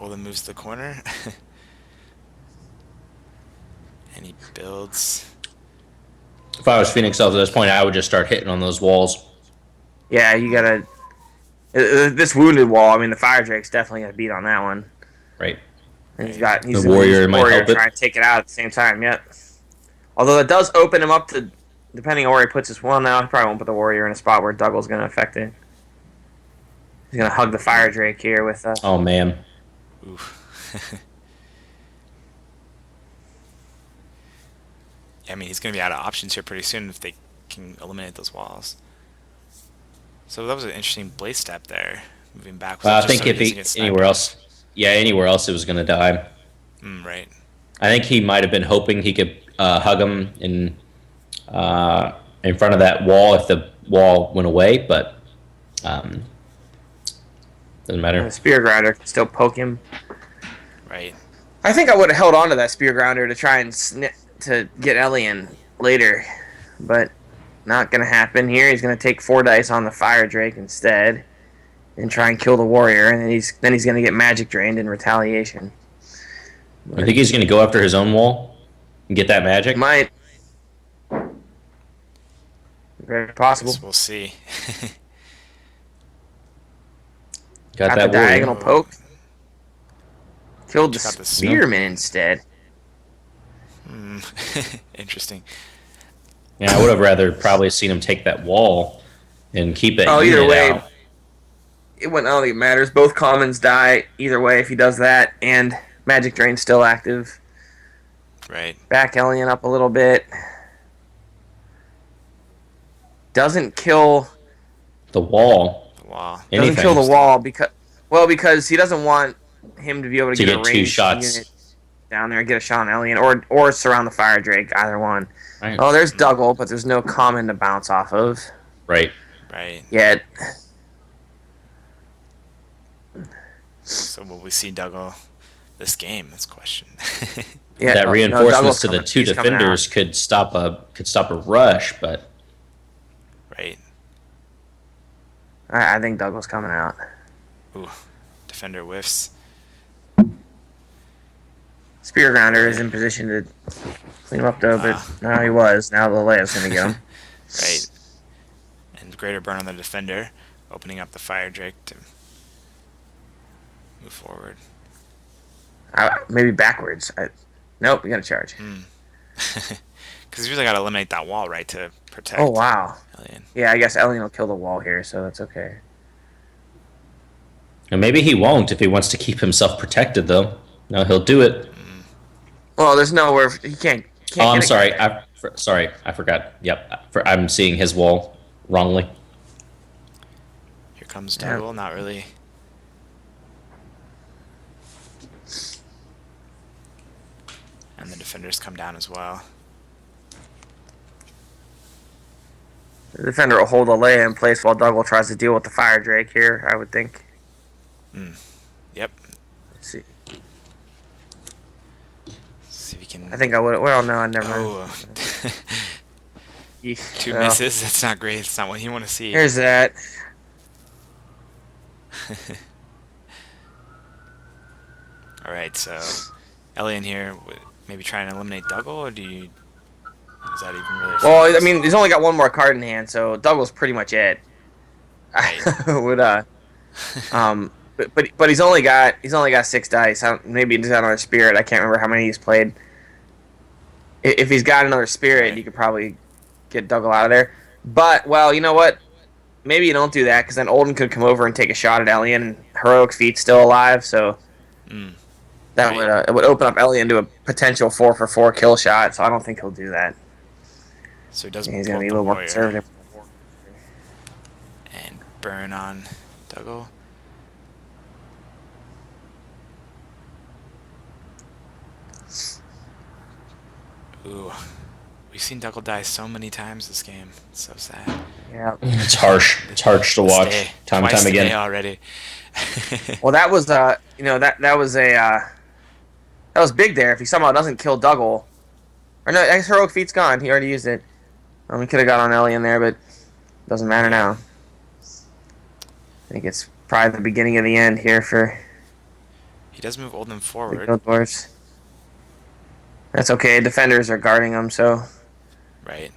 Olden moves to the corner. And he builds. If I was Phoenix Elves at this point, I would just start hitting on those walls. Yeah, you gotta. This wounded wall. I mean, the fire drake's definitely gonna beat on that one. Right. And he's The warrior might help it. trying to take it out at the same time. Yep. Although it does open him up to, depending on where he puts his. Well, now he probably won't put the warrior in a spot where Douglas gonna affect it. He's gonna hug the fire drake here with. Oh man. Oof. Yeah, I mean, he's going to be out of options here pretty soon if they can eliminate those walls. So that was an interesting blaze step there, moving back. I think if he anywhere else, it was going to die. Right. I think he might have been hoping he could hug him in front of that wall if the wall went away, but doesn't matter. The spear grounder can still poke him. Right. I think I would have held on to that spear grounder to try and to get Elian later, but not gonna happen here. He's gonna take 4 dice on the fire drake instead, and try and kill the warrior, and then he's gonna get magic drained in retaliation. I think he's going to go after his own wall and get that magic. Might. Very possible. We'll see. Got the that warrior. diagonal poke. Killed the Got the spearman instead. Interesting. Yeah, I would have rather probably seen him take that wall and keep that Either unit way, out. I don't think it matters. Both commons die either way if he does that, and magic drain's still active. Right. Back Elian up a little bit. Doesn't kill The wall. The wall. doesn't kill the wall because he doesn't want him to be able to get a get 2 ranged shots unit down there and get a shot on Elian or surround the fire drake. Either one. Right. Oh, there's Dougal, but there's no common to bounce off of Right. Right. yet. So will we see Dougal this game? That's the question. Yeah, That no, reinforcements Douglas to the coming- 2 he's coming defenders could stop a rush, but Right. out. I think Douglas coming out. Ooh. Defender whiffs. Spear grounder is in position to clean him up though, but now he was. Now Leia's gonna get him. Right. And greater burn on the defender, opening up the fire drake to move forward. Maybe backwards. Nope, we gotta charge. Because you really got to eliminate that wall, right, to protect. Oh wow. Elian. Yeah, I guess Elian will kill the wall here, so that's okay. and maybe he won't if he wants to keep himself protected, though. No, he'll do it. Well, there's nowhere he can't. Oh, I'm get a sorry. guy. Sorry, I forgot. Yep, I'm seeing his wall wrongly. Here comes Dougal, not really. And the defenders come down as well. The defender will hold a Leia in place while Dougal tries to deal with the fire drake here. I would think. Yep. Let's see. See if he can. I think I would. Well, no, I never mind. Oh. Two Well, misses. That's not great. It's not what you want to see. here's that. All right, so Ellie in here, maybe try and eliminate Dougal, or is that even really Well, I effective? mean, he's only got one more card in hand, so Douglas pretty much it. Right. I would but he's only got 6 dice. Maybe he's got another spirit. I can't remember how many he's played. If he's got another spirit, Right. you could probably get Dougal out of there. But well, you know what? Maybe you don't do that because then Olden could come over and take a shot at Elian, and Heroic Feet's still alive, so Mm, that right. would it would open up Elian to a potential 4-for-4 kill shot. So I don't think he'll do that. So he does He's pull gonna up be a the little more warrior conservative. and burn on Dougal. Ooh, we've seen Dougal die so many times this game. It's so sad. Yeah. It's harsh. It's harsh to This watch day, time and twice time today again. already. Well, that was that was a that was big there. If he somehow doesn't kill Dougal, or no, I guess Heroic Feet's gone. He already used it. We could have got on Ellie in there, but doesn't matter Yeah, now. I think it's probably the beginning of the end here for he does move Oldham the forward. Guild Wars. That's okay. Defenders are guarding him, so Right.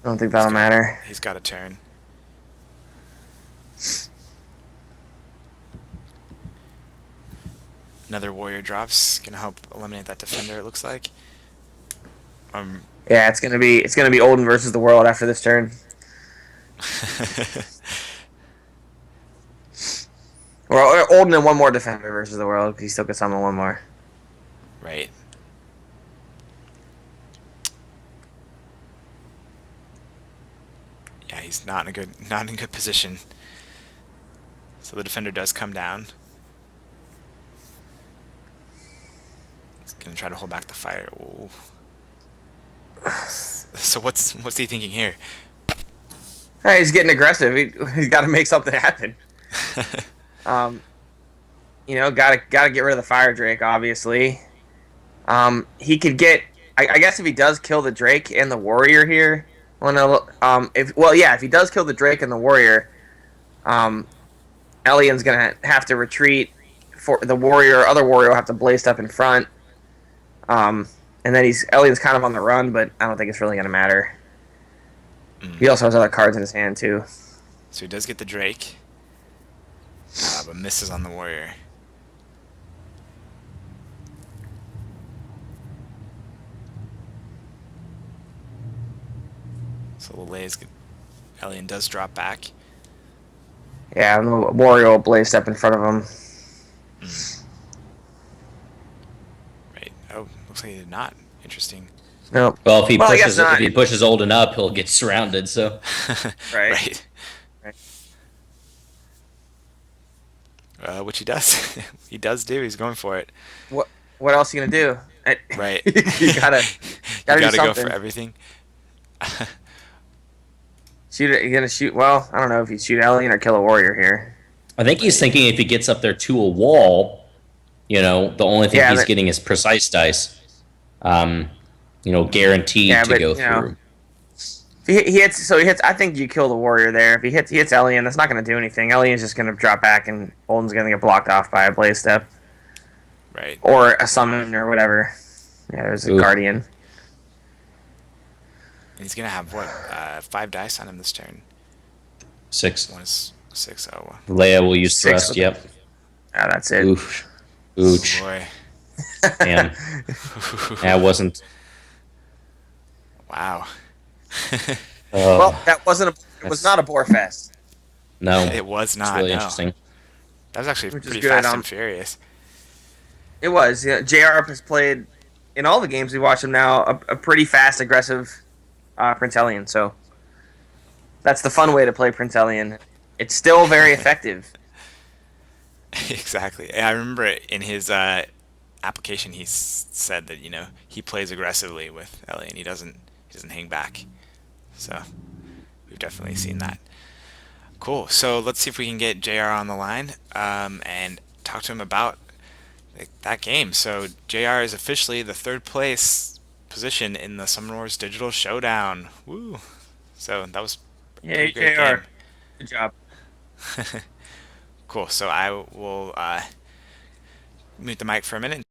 I don't think that'll matter. He's got a turn. Another warrior drops. Gonna help eliminate that defender. It looks like. Um. Yeah, it's gonna be Olden versus the world after this turn. Or Olden and one more defender versus the world because he still could summon one more. Right. Yeah, he's not in a good position. So the defender does come down. He's gonna try to hold back the fire. Ooh. So what's he thinking here? Hey, he's getting aggressive. He's got to make something happen. Um, gotta get rid of the fire drake. Obviously, he could get. I guess if he does kill the drake and the warrior here, well, no, if he does kill the drake and the warrior, um, Elian's gonna have to retreat. For the warrior, other warrior will have to blaze up in front. Um, and then Elian's kind of on the run, but I don't think it's really gonna matter. He also has other cards in his hand too. So he does get the Drake, but misses on the warrior. So Elian does drop back. Yeah, and the warrior will blaze up in front of him. Right. Oh, looks like he did not. Interesting. Nope. Well, if he Well, I guess pushes if not. he pushes Olden up, he'll get surrounded. So Right. Right. Which he does. He does do. He's going for it. What else are you gonna do? Right. You gotta You do gotta go something. for everything. Shoot it. You're gonna shoot. Well, I don't know if you shoot Alien or kill a warrior here. I think he's thinking if he gets up there to a wall, the only thing Yeah, he's but- getting is precise dice. Guaranteed Yeah, to but, go through. If he hits. So he hits. I think you kill the warrior there. If he hits Alien, that's not gonna do anything. Alien's just gonna drop back, and Bolden's gonna get blocked off by a blaze step Right. or a summon or whatever. Yeah, there's a Ooh. guardian. And he's gonna have what? 5 dice on him this turn. 6. One is 6. Oh. Leia will use 6 thrust. with- Yep. Ah, that's it. Oof. Ooch. Boy. Damn. That wasn't. Wow. Oh, Well, that wasn't. It was not a bore fest. no. It was It's not. really No. interesting. That was actually Which is pretty good, fast and furious. It was. Yeah, JR has played in all the games we watch him now a pretty fast, aggressive Prince Elian. So that's the fun way to play Prince Elian. It's still very effective. Exactly. And I remember in his application he said that he plays aggressively with Ellie and he doesn't hang back. So we've definitely seen that. Cool. So let's see if we can get JR on the line and talk to him about that game. So JR is officially the third place position in the Summer Wars Digital Showdown. Woo! So that was a Yay, pretty great JR. game. Good job. Cool. So I will mute the mic for a minute.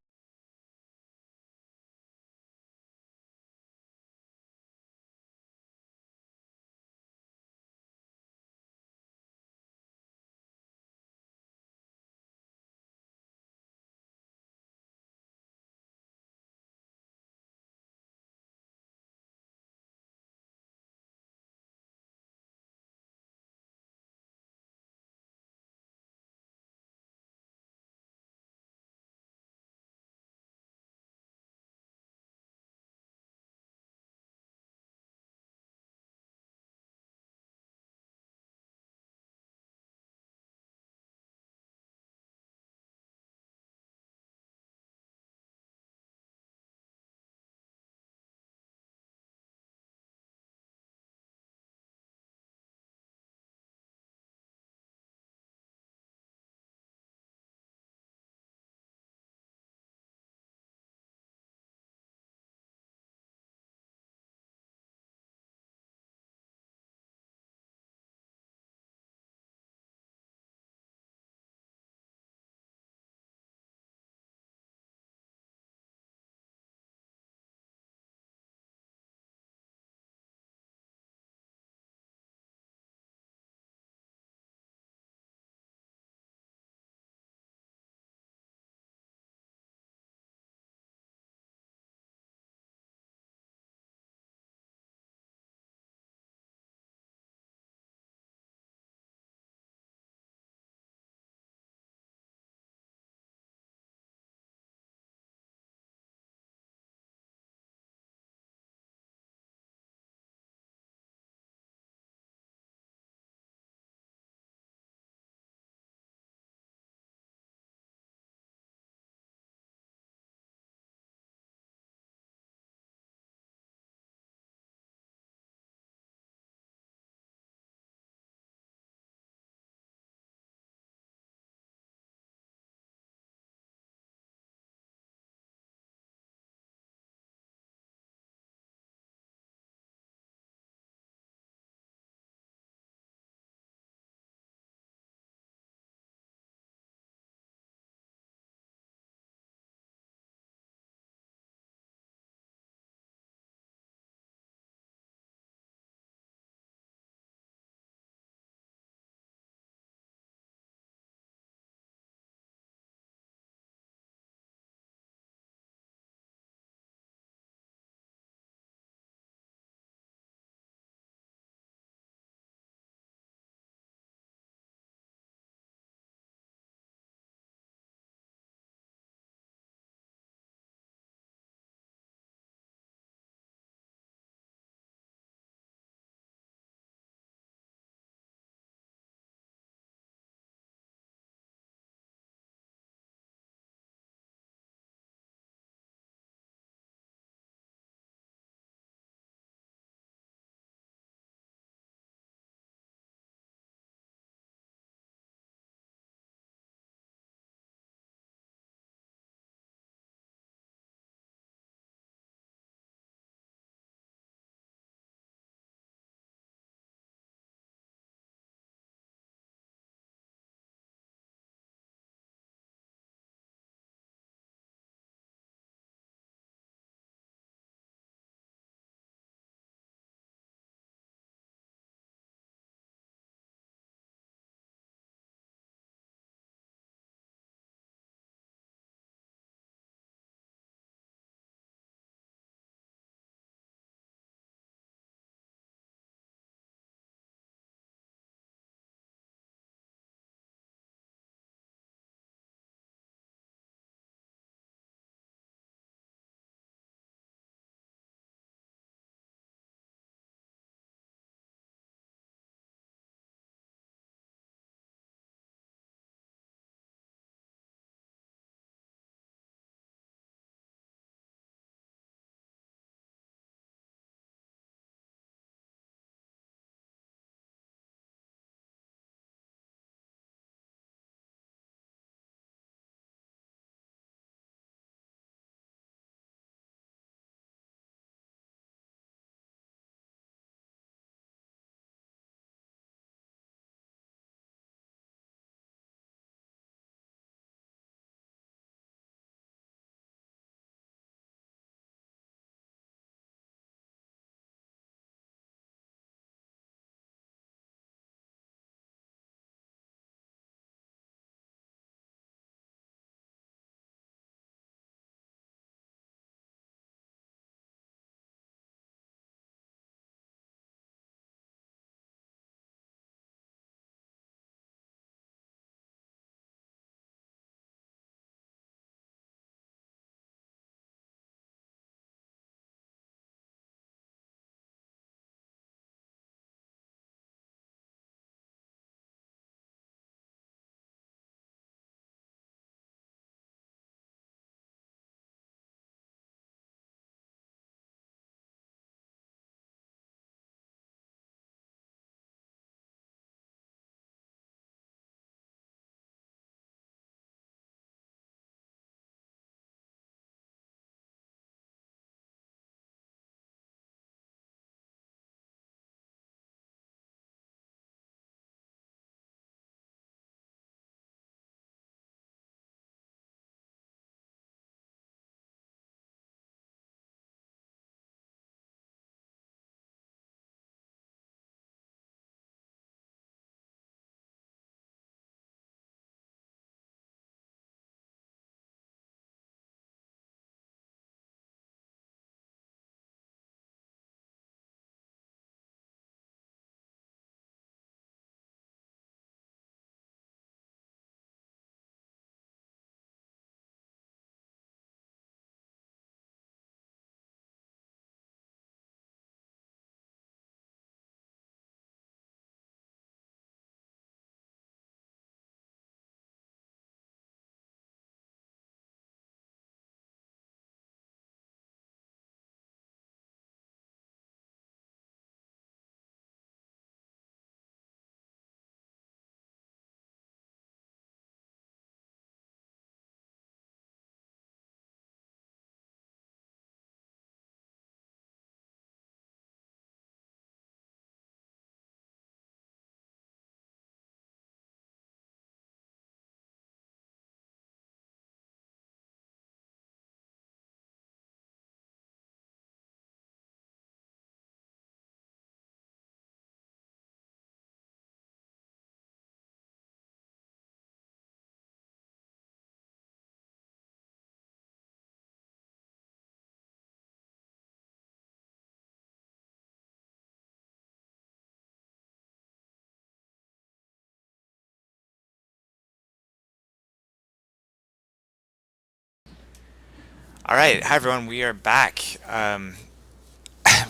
All right, hi everyone. We are back.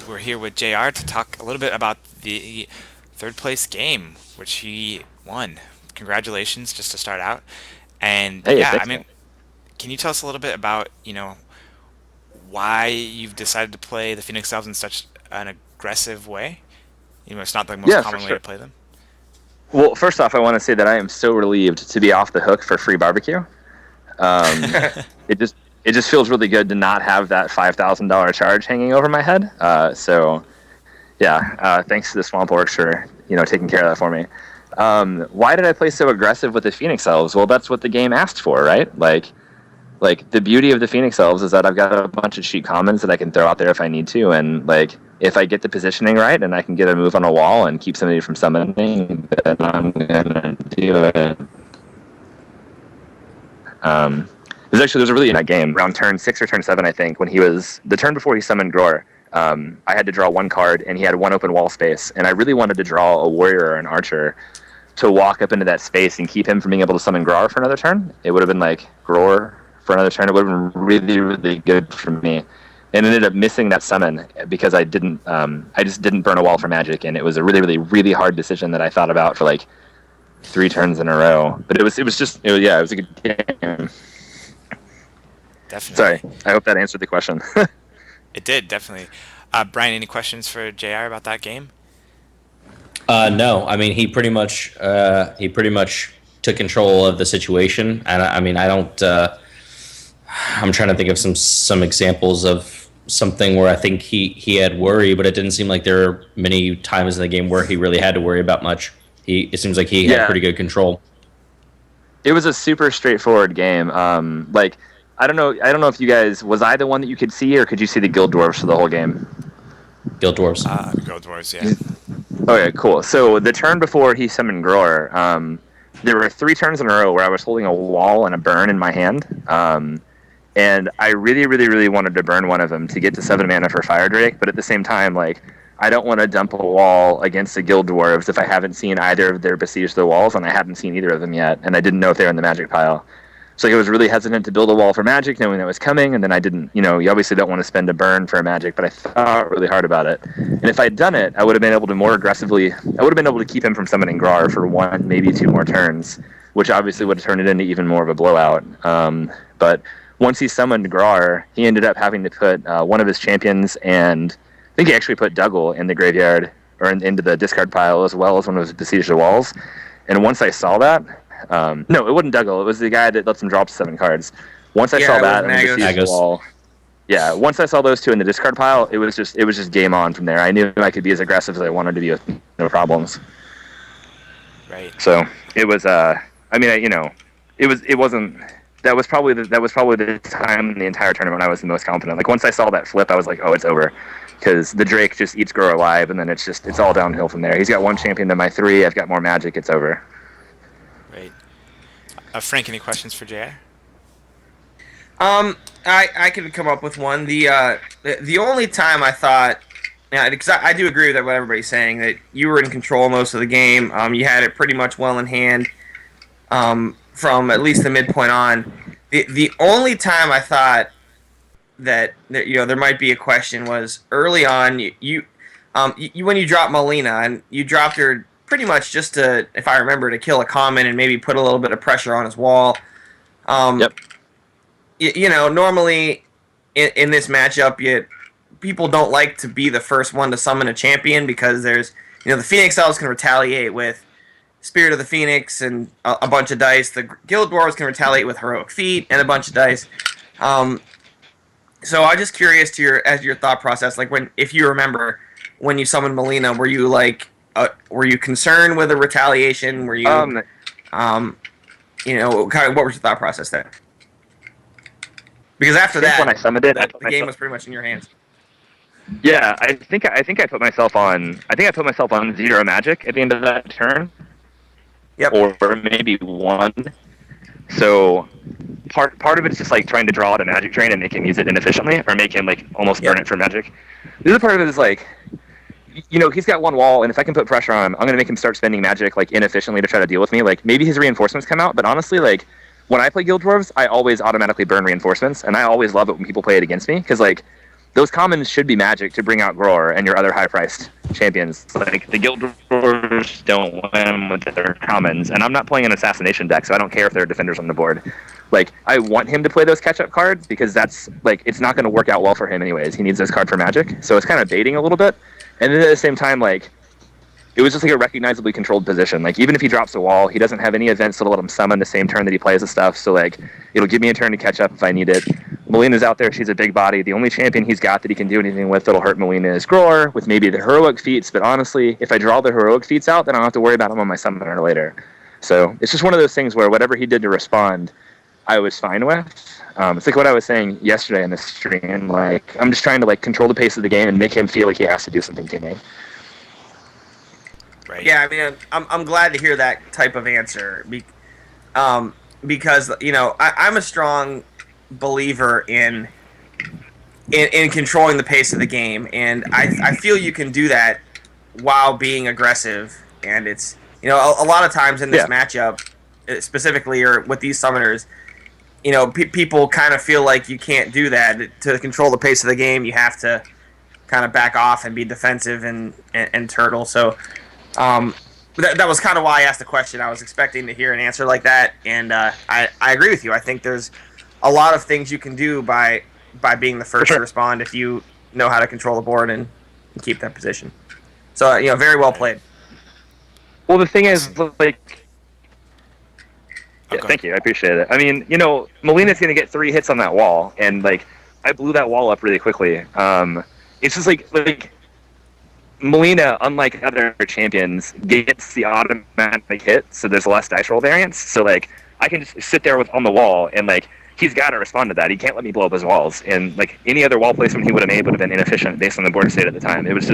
We're here with JR to talk a little bit about the third place game, which he won. Congratulations, just to start out. And Hey, yeah, I thanks, mean, man. can you tell us a little bit about, why you've decided to play the Phoenix Elves in such an aggressive way? It's not the most Yeah, for common way to sure. play them. Well, first off, I want to say that I am so relieved to be off the hook for free barbecue. Um, it just feels really good to not have that $5,000 charge hanging over my head. So yeah, thanks to the Swamp Orcs for taking care of that for me. Why did I play so aggressive with the Phoenix Elves? Well, that's what the game asked for, right? Like the beauty of the Phoenix Elves is that I've got a bunch of cheap commons that I can throw out there if I need to, and like if I get the positioning right and I can get a move on a wall and keep somebody from summoning, then I'm gonna do it. Um, there's a really in that game around turn 6 or turn 7, I think, when he was the turn before he summoned Gror. I had to draw one card and he had one open wall space, and I really wanted to draw a warrior or an archer to walk up into that space and keep him from being able to summon Gror for another turn. It would have been like Gror for another turn. It would have been really, really good for me. And ended up missing that summon because I didn't. I just didn't burn a wall for magic, and it was a really, really, really hard decision that I thought about for like 3 turns in a row. But it was a good game. Sorry, Definitely. I hope that answered the question. It did, definitely. Brian, any questions for JR about that game? No, I mean he pretty much took control of the situation, and I mean I don't. I'm trying to think of some examples of something where I think he had worry, but it didn't seem like there were many times in the game where he really had to worry about much. It seems like he had Yeah, pretty good control. it was a super straightforward game. Like I don't know if you guys, was I the one that you could see, or could you see the guild dwarves for the whole game? Guild dwarves. Go Dwarves, yeah. Okay, cool. So the turn before he summoned Gror, there were 3 turns in a row where I was holding a wall and a burn in my hand. And I really, really, really wanted to burn one of them to get to 7 mana for Fire Drake, but at the same time, like, I don't want to dump a wall against the Guild Dwarves if I haven't seen either of their Besiege the Walls, and I hadn't seen either of them yet, and I didn't know if they were in the Magic pile. So I was really hesitant to build a wall for Magic, knowing that was coming, and then I didn't, you obviously don't want to spend a burn for a Magic, but I thought really hard about it. And if I had done it, I would have been able to more aggressively, I would have been able to keep him from summoning Grar for 1, maybe 2 more turns, which obviously would have turned it into even more of a blowout. But once he summoned Grar, he ended up having to put one of his champions, and I think he actually put Dougal in the graveyard, or into the discard pile, as well as one of his Besiege the Walls. And once I saw that, no, it wasn't Dougal. It was the guy that lets him drop 7 cards. Once I Yeah, saw it was that and the Magos. Besiege the Magos. Wall, yeah. Once I saw those 2 in the discard pile, it was just game on from there. I knew I could be as aggressive as I wanted to be with no problems. Right. So it was. I mean, it wasn't. That was probably the time in the entire tournament I was the most confident. Like once I saw that flip, I was like, oh, it's over, because the Drake just eats Grow alive, and then it's all downhill from there. He's got 1 champion to my 3. I've got more magic. It's over. Right. Frank, any questions for JR? I could come up with one. The only time I thought, yeah, because I do agree with what everybody's saying, that you were in control most of the game. You had it pretty much well in hand. From at least the midpoint on. The only time I thought that there might be a question was early on. You when you dropped Molina, and you dropped her pretty much just to, if I remember, to kill a common and maybe put a little bit of pressure on his wall. Yep. Normally in this matchup, people don't like to be the first one to summon a champion, because there's the Phoenix Elves can retaliate with Spirit of the Phoenix and a bunch of dice. The Guild Dwarves can retaliate with Heroic Feat and a bunch of dice. So I'm just curious to your thought process, like if you remember when you summoned Molina, were you concerned with a retaliation? Were you kind of, what was your thought process there? Because after that, when I summoned it, the game was pretty much in your hands. Yeah, I think I put myself on. I think I put myself on 0 magic at the end of that turn. Yep. Or maybe 1. So part of it is just like trying to draw out a magic drain and make him use it inefficiently, or make him like almost burn it for magic. The other part of it is like, he's got 1 wall, and if I can put pressure on him, I'm gonna make him start spending magic like inefficiently to try to deal with me. Like maybe his reinforcements come out, but honestly, like when I play Guild Dwarves, I always automatically burn reinforcements, and I always love it when people play it against me, because like those commons should be magic to bring out Gror and your other high-priced champions. Like the Guild Dwarves don't win with their commons, and I'm not playing an assassination deck, so I don't care if there are defenders on the board. Like I want him to play those catch-up cards because that's like it's not going to work out well for him anyways. He needs those cards for magic, so it's kind of baiting a little bit. And then at the same time, like it was just like a recognizably controlled position. Like even if he drops a wall, he doesn't have any events that'll let him summon the same turn that he plays the stuff. So like it'll give me a turn to catch up if I need it. Melina's out there; she's a big body. The only champion he's got that he can do anything with that'll hurt Melina is Gror, with maybe the heroic feats. But honestly, if I draw the heroic feats out, then I don't have to worry about him on my summoner later. So it's just one of those things where whatever he did to respond, I was fine with. It's like what I was saying yesterday in the stream. Like I'm just trying to like control the pace of the game and make him feel like he has to do something to me. Right. Yeah, I mean, I'm glad to hear that type of answer, because I'm a strong believer in controlling the pace of the game, and I feel you can do that while being aggressive. And it's a lot of times in this matchup, specifically or with these summoners, people kind of feel like you can't do that to control the pace of the game. You have to kind of back off and be defensive and turtle. So. That was kind of why I asked the question. I was expecting to hear an answer like that, and I agree with you. I think there's a lot of things you can do by being the first to respond if you know how to control the board and keep that position. So very well played. Well, the thing is, like, Okay. thank you, I appreciate it. I mean, Melina's gonna get 3 hits on that wall, and like I blew that wall up really quickly. It's just like. Melina, unlike other champions, gets the automatic hit, so there's less dice roll variance. So like, I can just sit there on the wall, and like, he's got to respond to that. He can't let me blow up his walls. And like, any other wall placement he would have made would have been inefficient based on the board state at the time. It was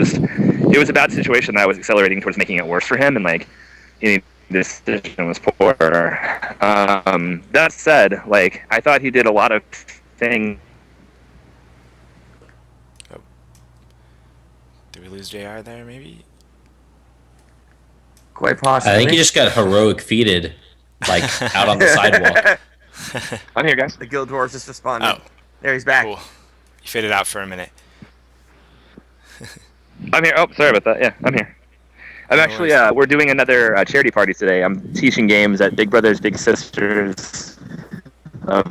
a bad situation that I was accelerating towards making it worse for him, and like, this decision was poor. That said, like, I thought he did a lot of things. Did we lose JR there, maybe? Quite possibly. I think he just got heroic feated, like out on the sidewalk. I'm here, guys. The Guild Dwarves just responded. Oh. There, he's back. Cool. You faded out for a minute. I'm here. Oh, sorry about that. Yeah, I'm here. I'm actually, we're doing another charity party today. I'm teaching games at Big Brothers Big Sisters of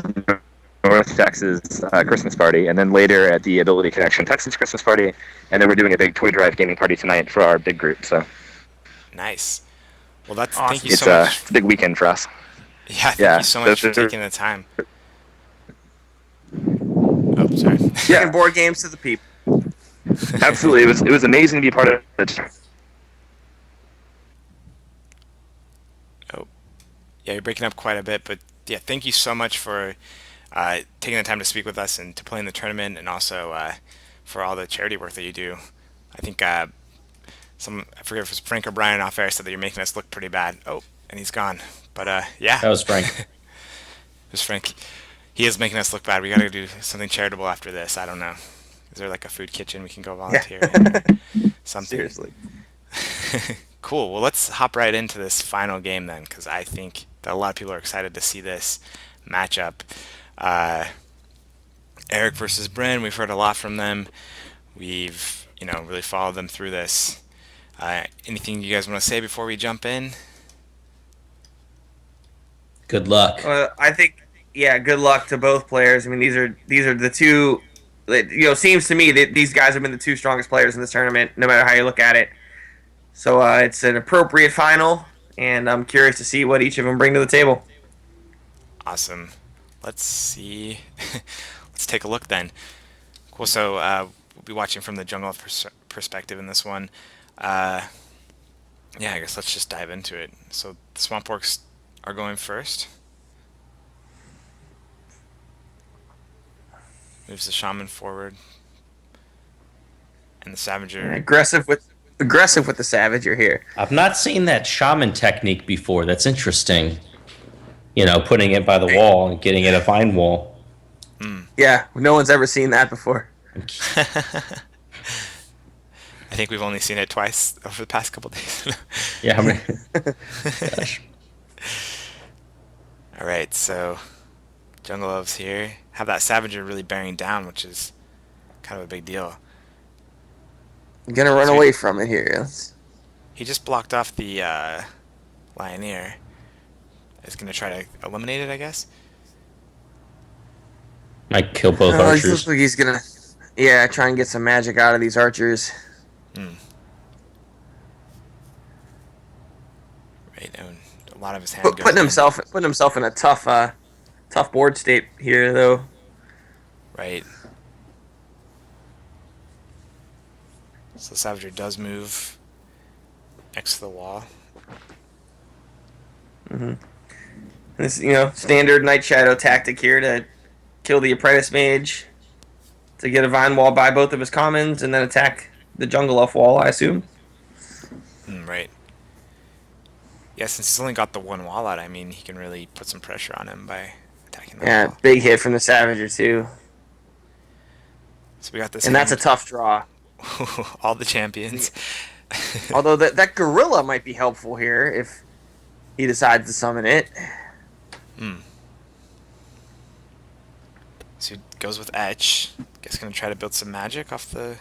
North Texas Christmas party, and then later at the Ability Connection Texas Christmas party, and then we're doing a big Toy Drive gaming party tonight for our big group. So Nice. Well, that's Awesome. thank you it's so much. a big weekend for us. Yeah, thank you so much for taking the time. Oh, sorry. Bringing board games to the people. Absolutely, it was amazing to be part of it. Oh, yeah, you're breaking up quite a bit, but yeah, thank you so much for taking the time to speak with us and to play in the tournament, and also for all the charity work that you do. I think I forget if it was Frank or Brian off air said that you're making us look pretty bad. Oh, and he's gone. But yeah, That was Frank. it was Frank. He is making us look bad. We got to do something charitable after this. I don't know. Is there like a food kitchen we can go volunteer in or something? Seriously. Cool. Well, let's hop right into this final game then, because I think that a lot of people are excited to see this matchup. Eric versus Bryn. We've heard a lot from them. We've really followed them through this. Anything you guys want to say before we jump in? Good luck. I think, good luck to both players. I mean, these are the two. Seems to me that these guys have been the two strongest players in this tournament, no matter how you look at it. So it's an appropriate final, and I'm curious to see what each of them bring to the table. Awesome. Let's see. Let's take a look then. Cool. So we'll be watching from the jungle perspective in this one. I guess let's just dive into it. So the Swamp Orcs are going first. Moves the Shaman forward. And the Savager. Aggressive with the Savager here. I've not seen that shaman technique before. That's interesting. Putting it by the wall and getting it a vine wall. Yeah, no one's ever seen that before. I think we've only seen it twice over the past couple days. Yeah, Gosh. All All right, so Jungle Elves here have that Savager really bearing down, which is kind of a big deal. I'm gonna run So away from it here. he just blocked off the Lioneer. Is going to try to eliminate it, I guess. Might kill both Oh, he looks archers. like he's gonna, yeah, try and get some magic out of these archers. Hmm. Right, and a lot of his hand goes in. Putting himself in a tough board state here, though. Right. So Savager does move next to the wall. This, standard Night Shadow tactic here to kill the Apprentice Mage, to get a Vine Wall by both of his commons, and then attack the Jungle Elf wall, I assume. Right. Yeah, since he's only got the one wall out, I mean, he can really put some pressure on him by attacking the Yeah, wall. big hit from the Savager, too. So we got this And that's a hand. tough draw. All the champions. Although that Gorilla might be helpful here if he decides to summon it. So he goes with Etch. Guess gonna try to build some magic off the.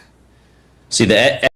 See, the